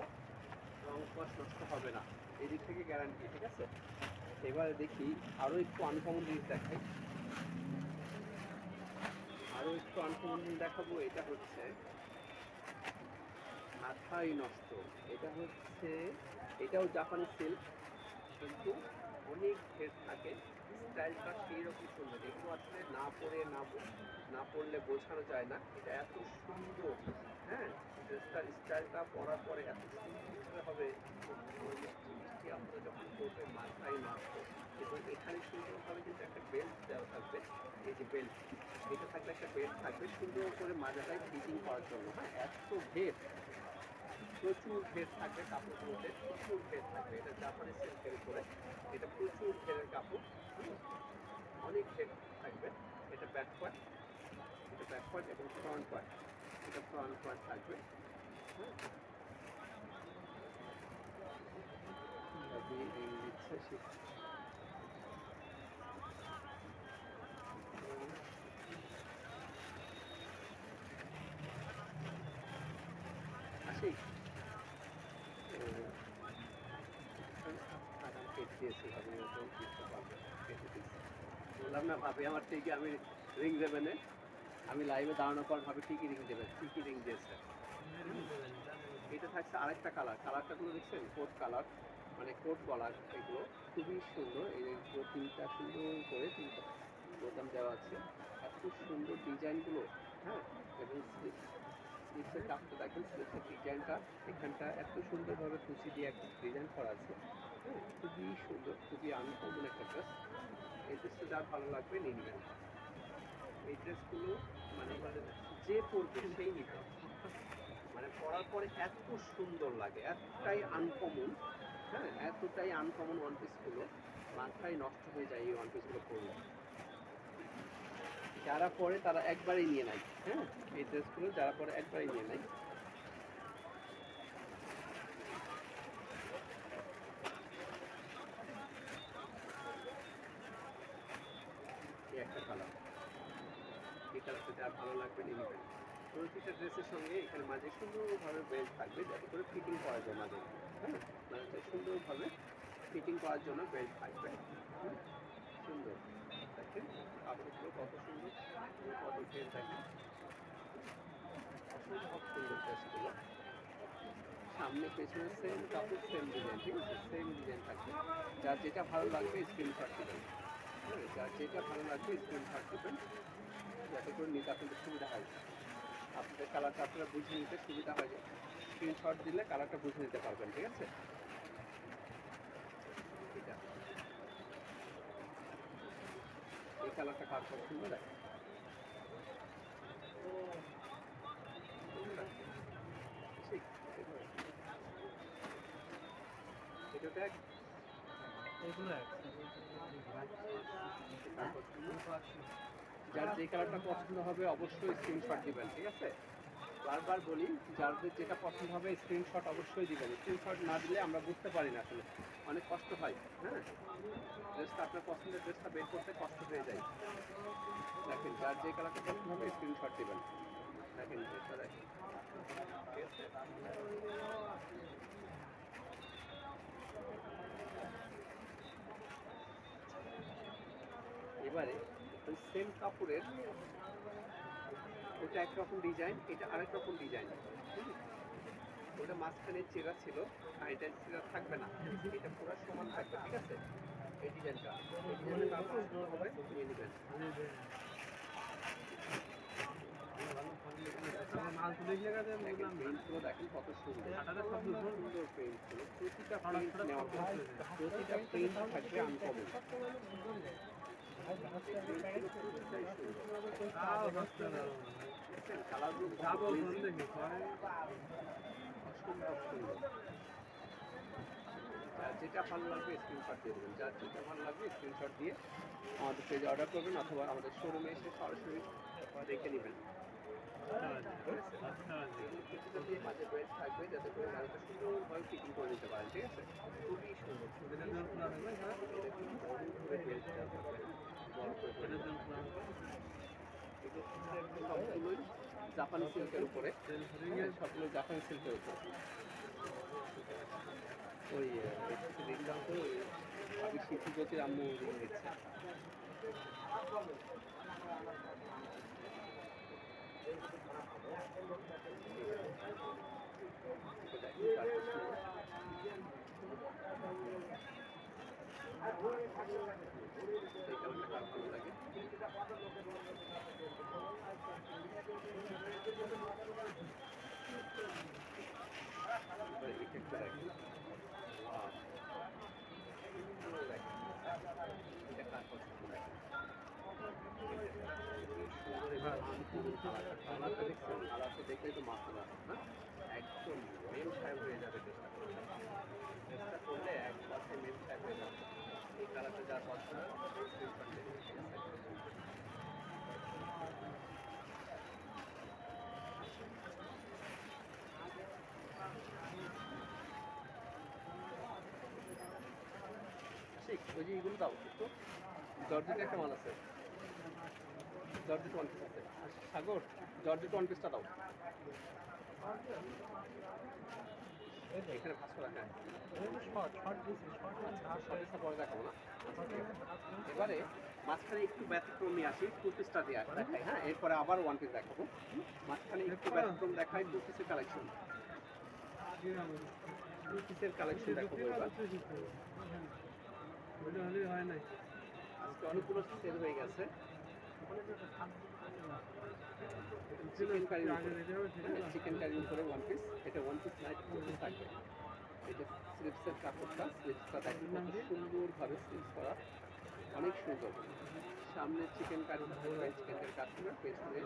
রং কষ নষ্ট হবে না, এদিক থেকে গ্যারান্টি, ঠিক আছে? এবারে দেখি আরও একটু আনকমন জিনিস দেখাই, আরও একটু আনকমন জিনিস দেখাবো। এটা হচ্ছে মাথাই নষ্ট, এটা হচ্ছে, এটাও জাপানি সিল্ক, কিন্তু অনেক ঘের থাকে, স্টাইলটা সেই রকম সুন্দর। এগুলো আসলে না পড়লে বোঝানো যায় না, এটা এত সুন্দর। হ্যাঁ, ড্রেসটার স্টাইলটা পরার পরে এত সুন্দর হবে, মিষ্টি মিষ্টি আপনারা যখন পরবে মাথায় নষ্ট। এবং এখানে সুন্দরভাবে কিন্তু একটা বেল্ট দেওয়া থাকবে, এই যে বেল্ট, এটা থাকলে একটা বেল্ট থাকবে সুন্দর করে মাজাটায় ফিটিং করার জন্য। হ্যাঁ, এত ঘের, প্রচুর ঘের থাকবে কাপড়গুলোতে, প্রচুর ঘের থাকবে। এটা জাপানি সিল্কের উপরে, এটা প্রচুর ঘেরের কাপড়, অনেক ঘের থাকবে। এটা ব্যাক পার্ট, এটা ব্যাক পার্ট এবং ফ্রন্ট পার্ট, এটা ফ্রন্ট পার্ট থাকবে। আসি কেটে দিয়েছি, ভাবি ওটাও বুঝতে পারবে, কেটে দিয়েছি। বললাম না ভাবি আমার ঠিকই, আমি রিং দেবে না, আমি লাইভে দাঁড়ানোর পর ভাবে ঠিকই রিং দেবে, ঠিকই রিং দিয়েছে। এটা থাকছে আরেকটা কালার, কালারটাগুলো দেখছেন কোট কালার, মানে কোট গলার, এগুলো খুবই সুন্দর। এইগুলো তিনটা সুন্দর করে তিনটা বোতাম দেওয়া আছে, এত সুন্দর ডিজাইনগুলো। হ্যাঁ, এবং স্লিপসের কাপটা দেখেন, স্লিপসের ডিজাইনটা এখানটা এত সুন্দরভাবে কুচি দিয়ে একটা ডিজাইন করা আছে। হ্যাঁ, খুবই সুন্দর, খুবই আনকমন একটা ড্রেস। এই ড্রেসটা যার ভালো লাগবে নিয়ে নেবেন। এই ড্রেসগুলো মানে যে পরবে সেই নিতে, মানে পরার পরে এত সুন্দর লাগে, এতটাই আনকমন। হ্যাঁ, এতটাই আনকমন ওয়ান পিসগুলো, মাথায় নষ্ট হয়ে যায় এই ওয়ান পিসগুলো পরলে। যারা পরে তারা একবারেই নিয়ে নেয়। হ্যাঁ, এই ড্রেসগুলো যারা পরে একবারেই নিয়ে নেয়। এই একটা কালার, এই কালারটা যার ভালো লাগবে নিয়ে নেবেন। প্রতিটা ড্রেসের সঙ্গে এখানে মাঝে সুন্দরভাবে বেল্ট থাকবে, যাতে করে ফিটিং করা যায় মাঝে। হ্যাঁ, মানে সুন্দরভাবে ফিটিং করার জন্য বেল্ট থাকবে। সুন্দর দেখেন কাপড়গুলো কত সুন্দর, কত ঘের দেখেন, অসম্ভব সুন্দর ড্রেসগুলো। সামনে পেছনে সেম কাপড়, সেম ডিজাইন, ঠিক আছে, সেম ডিজাইন থাকবে। যার যেটা ভালো লাগবে স্ক্রিনশট দেবেন। হ্যাঁ, যার যেটা ভালো লাগবে স্ক্রিনশট দেবেন, যাতে করে নিতে আপনাদের সুবিধা হয়, আপনাদের কালারটা আপনারা বুঝে নিতে সুবিধা হয়। স্ক্রিনশট দিলে কালারটা বুঝে নিতে পারবেন, ঠিক আছে। এটা এই কালারটা কার পছন্দ দেখেন, এটা দেখ যার যে কালারটা পছন্দ হবে অবশ্যই স্ক্রিনশট দিবেন, ঠিক আছে। বারবার বলি, যাদের যেটা পছন্দ হবে স্ক্রিনশট অবশ্যই দিবেন। স্ক্রিনশট না দিলে আমরা বুঝতে পারি না, আসলে অনেক কষ্ট হয়। হ্যাঁ, ড্রেসটা আপনার পছন্দের ড্রেসটা বের করতে কষ্ট হয়ে যায়। দেখেন যার যে কালারটা পছন্দ হবে স্ক্রিনশট দিবেন। দেখেন ড্রেসটা দেখেন, ঠিক আছে। এবারে ওই সেম কাপড়ের, ওটা একরকম ডিজাইন, এটা আরেক রকম ডিজাইন। ওটা মাঝখানে চেরা ছিল, আর এটা চেরা থাকবে না, এটা পুরো সমান থাকবে, ঠিক আছে। এই ডিজাইনটা, এই ডিজাইনটা হবে নিয়ে নেবেন। প্রিন্টগুলো দেখেন কত সুন্দর, সুন্দর প্রিন্টগুলো, প্রতিটা প্রিন্ট নেওয়া, প্রতিটা প্রিন্ট থাকবে আনকমন। যেটা ভালো লাগবে স্ক্রিনশট দিয়ে দেবেন, যার যেটা ভালো লাগবে স্ক্রিনশট দিয়ে আমাদের পেজে অর্ডার করবেন, অথবা আমাদের শোরুমে এসে সরাসরি দেখে নেবেন। দিয়ে মাঝে বেল্ট থাকবে, যাতে করে গাড়িটা সুন্দরভাবে ফিটিং করে নিতে পারেন, ঠিক আছে। খুবই সুন্দর, বড় করে বেল্ট দেওয়া থাকবে, বড় করে সবগুলোই জাপানি সিল্কের উপরে, সবগুলো জাপানি সিল্কের উপরে। ওই রিং দাও তো ওই আমি শিশু জ্যোতির আম্মু রিং দিচ্ছে। এই কালারটা কার ভালো লাগে? এবার এটা একটু দেখেন। ওয়াও! ভালো লাগে। এটা কার পছন্দ দেখেন। সুন্দর এবং আনকমন কালারটা। কালারটা দেখছেন? কালারটা দেখলেই তো মাথা ব্যথা, না? একদম মেম সাহেব হয়ে যাবে ড্রেসটা করলে। ড্রেসটা করলে এক কথায় মেম সাহেব হয়ে যাবে। এই কালারটা যার পছন্দ স্ক্রিনশট দিয়ে দিন, ঠিক আছে? ঠিক ওই যে এগুলো দাও একটু। জর্জেট একটা মাল আছে। জর্জেট ওয়ান পিস আছে। সাগর জর্জেট ওয়ান পিসটা দাও। এখানে ভাঁজ করা, হ্যাঁ। শর্ট পরে দেখাবো না। এবারে মাঝখানে একটু ব্যতিক্রম নিয়ে আসি, টু পিসটা দিয়ে দেখাই, হ্যাঁ। এরপরে আবার ওয়ান পিস দেখাবো। মাঝখানে একটু ব্যতিক্রম দেখাই, টু পিসের কালেকশন। টু পিসের কালেকশন দেখাবো এবার। আজকে অনেকগুলো সেল হয়ে গেছে। চিকেন কারির উপরে, চিকেন কারির উপরে ওয়ান পিস। এটা one piece night two piece থাকবে। এটা স্লিপসের কাপড়টা, স্লিপসটা দেখেন কত সুন্দরভাবে স্লিপস করা, অনেক সুন্দর। সামনে চিকেন কারি থাকবে, চিকেন কারি কাজ করবে, পেছনে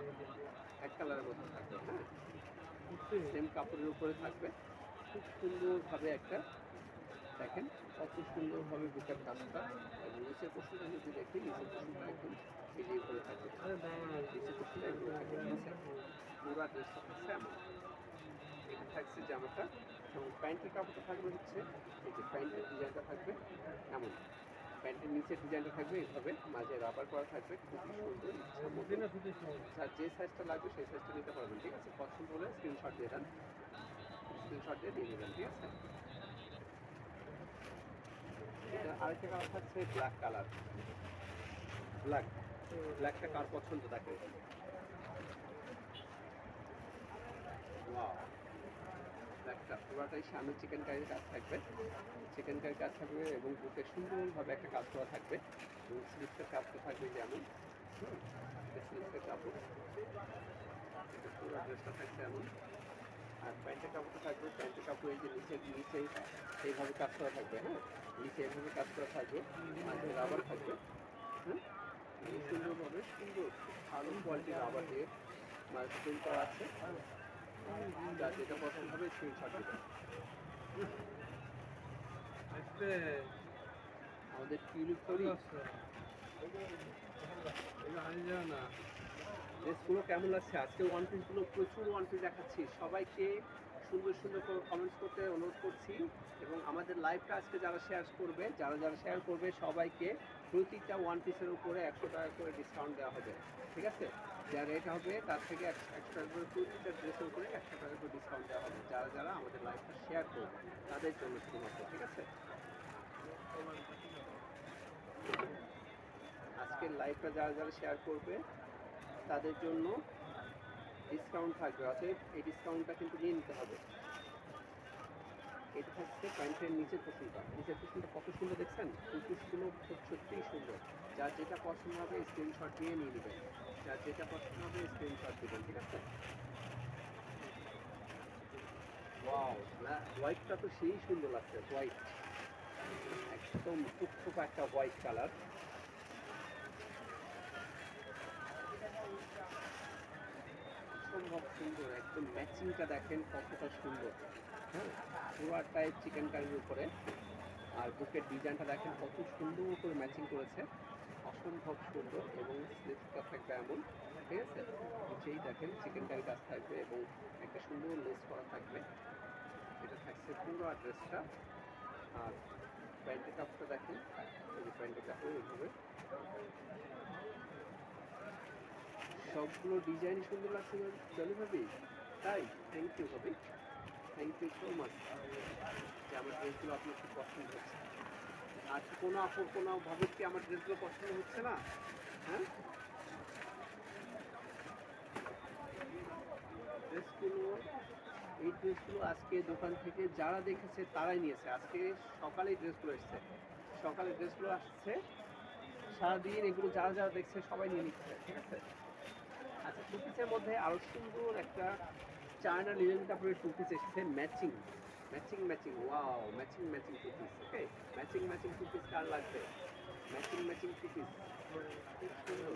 এক কালারের মধ্যে থাকবে, হ্যাঁ। সেম কাপড়ের উপরে থাকবে, খুব সুন্দরভাবে একটা দেখেন কত সুন্দরভাবে বুকের কাজটা, এবং নিচের পোর্শনটা যদি দেখি নিচের পোর্শনটা একদম এই যে উপরে থাকবে, নিচের পোর্শনটা এগুলো থাকবে, ঠিক আছে। পুরা ড্রেসটা থাকছে এমন। এটা থাকছে জামাটা, এবং প্যান্টের কাপড়টা থাকবে হচ্ছে এই যে প্যান্টের ডিজাইনটা থাকবে এমন। প্যান্টের নিচের ডিজাইনটা থাকবে এইভাবে, মাঝে রাবার করা থাকবে, খুবই সুন্দর। ইচ্ছা মতো যার যে সাইজটা লাগবে সেই সাইজটা নিতে পারবেন, ঠিক আছে। পছন্দ হলে স্ক্রিনশট দিয়ে দেন, স্ক্রিনশট দিয়ে নিয়ে নেবেন, ঠিক আছে। এটা আরেকটা কালার থাকছে ব্ল্যাক কালার। ব্ল্যাকটা কার পছন্দ দেখে। ওয়াও! ব্ল্যাকটা পুরোটাই সামনে চিকেন কারির কাজ থাকবে, চিকেন কারির কাজ থাকবে, এবং বুকে সুন্দরভাবে একটা কাজ করা থাকবে, এবং স্লিপসের কাজটা থাকবে যেমন, এটা স্লিপসের কাপড়। এটা পুরো ড্রেসটা থাকছে এমন। আর প্যান্টের কাপড়টা থাকবে, প্যান্টের কাপড় এই যে নিচে এইভাবে কাজ করা থাকবে, হ্যাঁ। নিচে এইভাবে কাজ করা থাকবে, মাঝে রাবার থাকবে, হ্যাঁ। সুন্দরভাবে সুন্দর ভালো কোয়ালিটির রাবার দিয়ে প্রিন্ট করা আছে। যার যেটা পছন্দ হবে স্ক্রিনশট দেবেন। আমাদের টিউলিপ তৈরি ড্রেসগুলো কেমন লাগছে? আজকে ওয়ান পিসগুলো প্রচুর ওয়ান পিস দেখাচ্ছি, সবাইকে সুন্দর সুন্দর করে কমেন্টস করতে অনুরোধ করছি। এবং আমাদের লাইভটা আজকে যারা শেয়ার করবে সবাইকে প্রতিটা ওয়ান পিসের উপরে 100 টাকা করে ডিসকাউন্ট দেওয়া হবে, ঠিক আছে। যা রেট হবে তার থেকে 100 টাকা করে প্রতিটা ড্রেসের উপরে 100 টাকা করে ডিসকাউন্ট দেওয়া হবে, যারা আমাদের লাইভটা শেয়ার করবে তাদের জন্য শুধুমাত্র, ঠিক আছে। আজকের লাইভটা যারা শেয়ার করবে তাদের জন্য ডিসকাউন্ট থাকবে, অতএব এই ডিসকাউন্টটা কিন্তু নিয়ে নিতে হবে। এটা হচ্ছে প্যান্টের নিচের পোর্শনটা, কত সুন্দর দেখছেন। পিসগুলো খুব সত্যিই সুন্দর। যার যেটা পছন্দ হবে স্ক্রিনশট নিয়ে নেবেন, যার যেটা পছন্দ হবে স্ক্রিনশট দেবেন, ঠিক আছে। ওয়াও! হোয়াইটটা তো সেই সুন্দর লাগছে, হোয়াইট একদম টুকটুক একটা হোয়াইট কালার। অসম্ভব সুন্দর, একদম ম্যাচিংটা দেখেন কতটা সুন্দর, হ্যাঁ। পুরাটাই চিকেন কারির উপরে, আর বুকের ডিজাইনটা দেখেন কত সুন্দর করে ম্যাচিং করেছে, অসম্ভব সুন্দর। এবং স্লিপসটা থাকবে এমন, ঠিক আছে। নিচেই দেখেন চিকেন কারি কাজ থাকবে, এবং একটা সুন্দর লেস করা থাকবে। এটা থাকছে পুরো ড্রেসটা। আর প্যান্টের কাপড়টা দেখেন, এই যে প্যান্টের কাপড় এইভাবে, সবগুলো ডিজাইন সুন্দর লাগছে জলি ভাবি, তাই থ্যাংক ইউ ভাবি। থ্যাংক ইউ সো মাচ যে আমার ড্রেসগুলো আপনার খুব পছন্দ হচ্ছে। আর কোনো আপুর কোনোভাবে কি আমার ড্রেসগুলো পছন্দ হচ্ছে না? হ্যাঁ, ড্রেসগুলো এই ড্রেসগুলো আজকে দোকান থেকে যারা দেখেছে তারাই নিয়েছে। আজকে সকালেই ড্রেসগুলো এসছে, সকালে ড্রেসগুলো আসছে, সারাদিন এগুলো যারা যারা দেখছে সবাই নিয়ে নিচ্ছে। ঠিক আছে। আচ্ছা, টু পিসের মধ্যে আরও সুন্দর একটা চায়না লিনেন কাপড়ের টু পিস এসেছে, matching matching matching, wow, matching matching two piece. Okay, matching matching two piece কার লাগবে? ম্যাচিং ম্যাচিং টু পিস, খুব সুন্দর,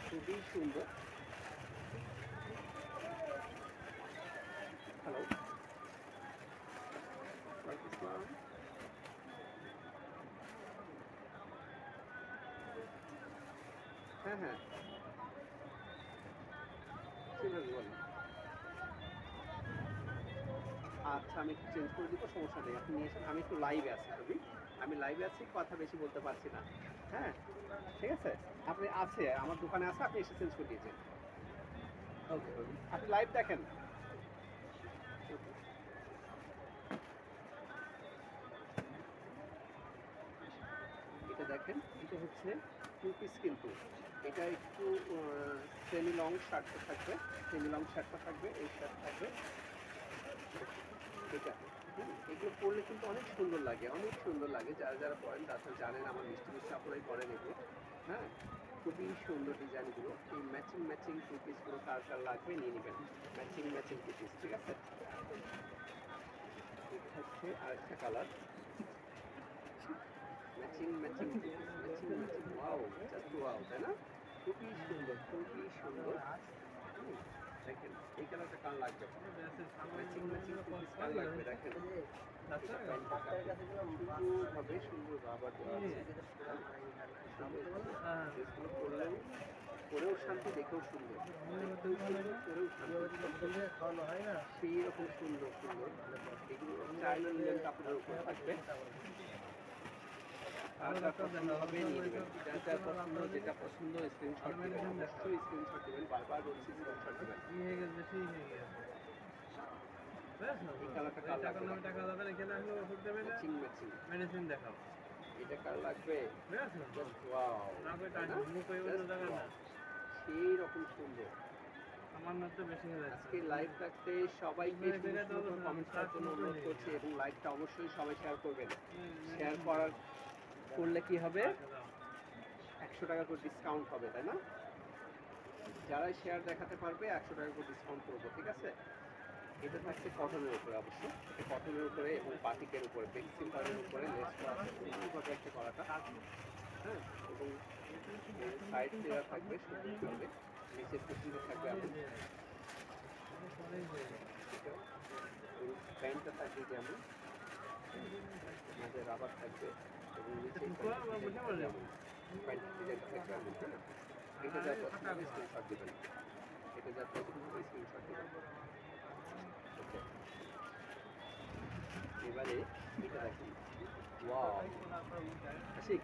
খুবই সুন্দর। হ্যালো, ওয়ালাইকুম আসসালাম। হ্যাঁ হ্যাঁ, ঠিক আছে বলেন। আচ্ছা, আমি একটু চেঞ্জ করে দিব, সমস্যা নেই, আপনি নিয়ে এসেন। আমি একটু লাইভে আছি রবি, আমি লাইভে আছি, কথা বেশি বলতে পারছি না। হ্যাঁ, ঠিক আছে, আপনি আছে আমার দোকানে আছে, আপনি এসে চেঞ্জ করে দিয়েছেন। ওকে রবি, আপনি লাইভ দেখেন। এটা দেখেন, এটা হচ্ছে টু পিস কিন্তু এটা একটু সেমি লং শার্টটা থাকবে, সেমি লং শার্টটা থাকবে, এই শার্ট থাকবে এটা। এগুলো পরলে কিন্তু অনেক সুন্দর লাগে, অনেক সুন্দর লাগে। যারা যারা পরেন তারা জানেন, আমার মিষ্টি মিষ্টি আপনারাই পরেন এগুলো। হ্যাঁ, খুবই সুন্দর ডিজাইনগুলো। এই ম্যাচিং ম্যাচিং টু পিসগুলো কার কার লাগবে নিয়ে নেবেন, ম্যাচিং ম্যাচিং টু পিস। ঠিক আছে, এটা হচ্ছে আরেকটা colour, matching matching two piece, matching matching, wow, just wow, তাই না? খুবই সুন্দর, খুবই সুন্দর। দেখেন এই কালারটা কার লাগবে, ম্যাচিং ম্যাচিং টু পিস কার লাগবে? দেখেন সুন্দরভাবে, সুন্দর রাবার দেওয়া আছে। ড্রেসগুলো পরলেও, পরেও শান্তি, দেখেও সুন্দর, দেখতেও সুন্দর, পরেও শান্তি, সেই রকম সুন্দর সুন্দর। এগুলো চায়না লিনেন কাপড়ের উপর থাকবে। আর যার পছন্দ হবে নিয়ে নেবেন, যার যার পছন্দ, যেটা পছন্দ স্ক্রিনশট দেবেন, অবশ্যই স্ক্রিনশট দেবেন, বারবার বলছি স্ক্রিনশট দেবেন। এই কালারটা কার লাগবে? ম্যাচিং ম্যাচিং মেডিসিন দেখাও, এটা কার লাগবে? জাস্ট ওয়াও, সেই রকম সুন্দর। আজকে লাইভ থাকতে সবাইকে সুন্দর সুন্দর কমেন্ট করার জন্য অনুরোধ করছি, এবং লাইভটা অবশ্যই সবাই শেয়ার করবেন। শেয়ার করলে কি হবে, 100 টাকা করে ডিসকাউন্ট হবে, তাই না? যারাই শেয়ার দেখাতে পারবে 100 টাকা করে ডিসকাউন্ট করবো। ঠিক আছে, এটা থাকছে কটনের উপরে, অবশ্য এটা কটনের উপরে এবং বাটিকের উপরে, বেক সিম্পালের উপরে লেস করা আছে, সুন্দরভাবে একটা করাটা। হ্যাঁ, এবং সাইড দেওয়া থাকবে সুন্দরভাবে, নিচের কুচিতে থাকবে এমন। প্যান্টটা থাকবে যেমন, মাঝে রাবার থাকবে এবং নিচে প্যান্টের ডিজাইনটা থাকবে এমন। হ্যাঁ, এটা যা পছন্দ হবে স্ক্রিনশট দেবেন, এটা যা পছন্দ হবে স্ক্রিনশট দেবেন। ওকে, এবারে এটা দেখুন, ওয়াও, আশিক,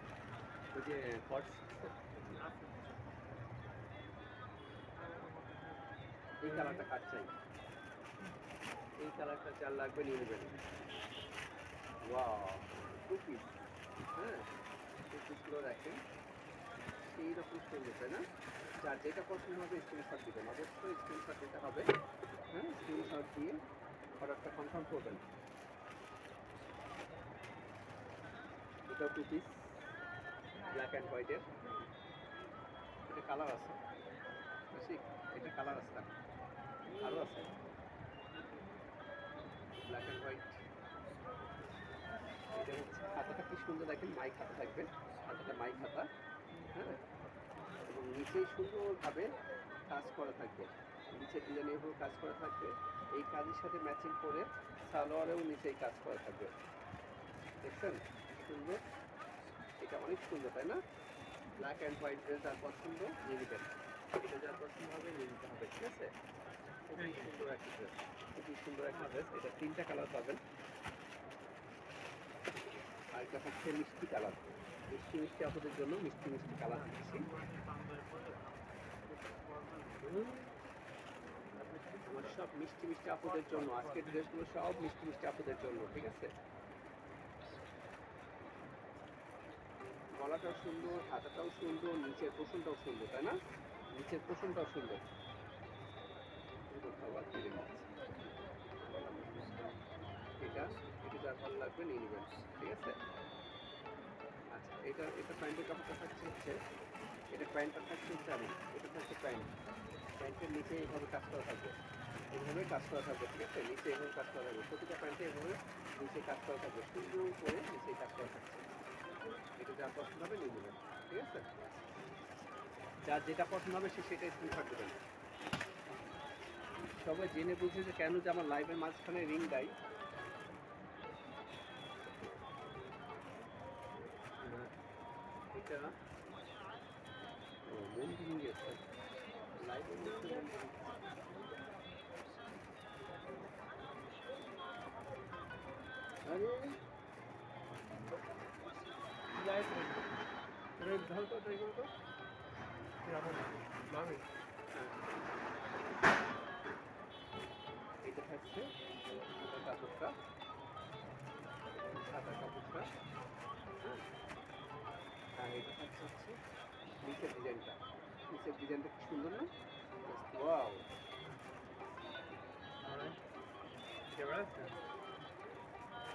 ওই যে কটস, এই কালারটা কাট চাই, এই কালারটা যার লাগবে নিয়ে নেবেন। Wow, two piece. হ্যাঁ, টু পিসগুলো দেখেন, সেই রকম সুন্দর, তাই না? যার যেটা পছন্দ হবে স্ক্রিনশট দিবেন, অবশ্যই স্ক্রিনশট দিতে হবে। হ্যাঁ, স্ক্রিনশট দিয়ে অর্ডারটা কনফার্ম করবেন। এটাও টু পিস, ব্ল্যাক অ্যান্ড হোয়াইটের, এটা কালার আছে, ঠিক, এটা কালার আছে, আরও আছে ব্ল্যাক অ্যান্ড হোয়াইট। এটা হচ্ছে খাতাটা কি সুন্দর দেখেন, মাই খাতা থাকবে, খাতাটা মাই খাতা। হ্যাঁ, এবং নিচেই সুন্দরভাবে কাজ করা থাকবে, নিচের ডিজাইনের উপর কাজ করা থাকবে। এই কাজের সাথে ম্যাচিং করে সালোয়ারেও নিচেই কাজ করা থাকবে, দেখছেন সুন্দর, এটা অনেক সুন্দর, তাই না? ব্ল্যাক অ্যান্ড হোয়াইট ড্রেস যার পছন্দ নিয়ে নেবেন, এটা যার পছন্দ হবে নিয়ে নিতে হবে। ঠিক আছে, খুবই সুন্দর একটা ড্রেস, খুবই সুন্দর একটা ড্রেস। এটা 3টা কালার পাবেন। আর এটা হচ্ছে মিষ্টি কালার, মিষ্টি মিষ্টি আপনাদের জন্য মিষ্টি মিষ্টি কালার দিচ্ছি। আমার সব মিষ্টি মিষ্টি আপুদের জন্য, আজকের ড্রেসগুলো সব মিষ্টি মিষ্টি আপুদের জন্য, ঠিক আছে? গলাটাও সুন্দর, হাতাটাও সুন্দর, নিচের পোষণটাও সুন্দর, তাই না? নিচের পোষণটাও সুন্দর। এটা এটা যার ভালো লাগবে নিয়ে নেবেন, ঠিক আছে? আচ্ছা, এটা প্যান্টের কাপড়টা থাকছে হচ্ছে, এটা প্যান্টটা থাকছে হচ্ছে এটা থাকছে প্যান্ট। প্যান্টের নিচে এইভাবে কাজ করা থাকবে, এইভাবে কাজ করা থাকবে, ঠিক আছে? নিচে এইভাবে কাজ করা থাকবে, প্রতিটা প্যান্টে এইভাবে নিচে কাজ করা থাকবে, সুন্দর করে নিচে কাজ করা থাকছে। এটা যার পছন্দ হবে নিয়ে নেবেন, ঠিক আছে? যার যেটা পছন্দ হবে সে সেটাই স্ক্রিনশট দেবেন। সবাই জেনে বুঝে যে কেন যে আমার লাইভের মাঝখানে রিং দেয়। এটা মন ভেঙে গেছে লাইভের মধ্যে, আরে লাইভ ধর তো ট্রাই করো তো মামি। এটা থাকছে কাপড়টা, সাদা কাপড়টা, আর এটা থাকছে হচ্ছে নিচের ডিজাইনটা। নিচের ডিজাইনটা কি সুন্দর না? ওয়াও,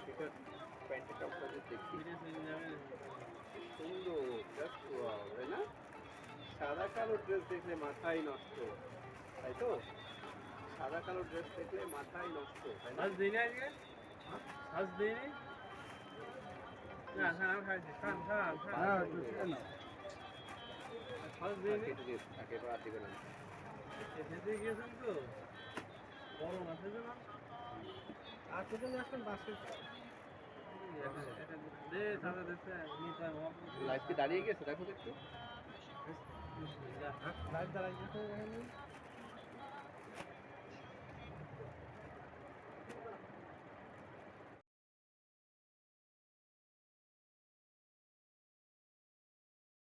এটা প্যান্টের কাপড়টা যে দেখি সুন্দর, জাস্ট ওয়াও, তাই না? সাদা কালো ড্রেস দেখলে মাথাই নষ্ট, তাই তো? সাদা কালো ড্রেস দেখলে মাথাই নষ্ট, তাই না? আজ দিনে আজকে আজ দিনে না খান খাইছি খান খান খান আজ দিনে থাকে আর দিবে না। এসে গিয়েছেন তো বড় মাছের জন্য আর তো আসবেন বাসে দে সাদা দেখতে নিতে লাইফ কি দাঁড়িয়ে গেছে দেখো তো একটু। লাইভ দাঁড়াই গেছে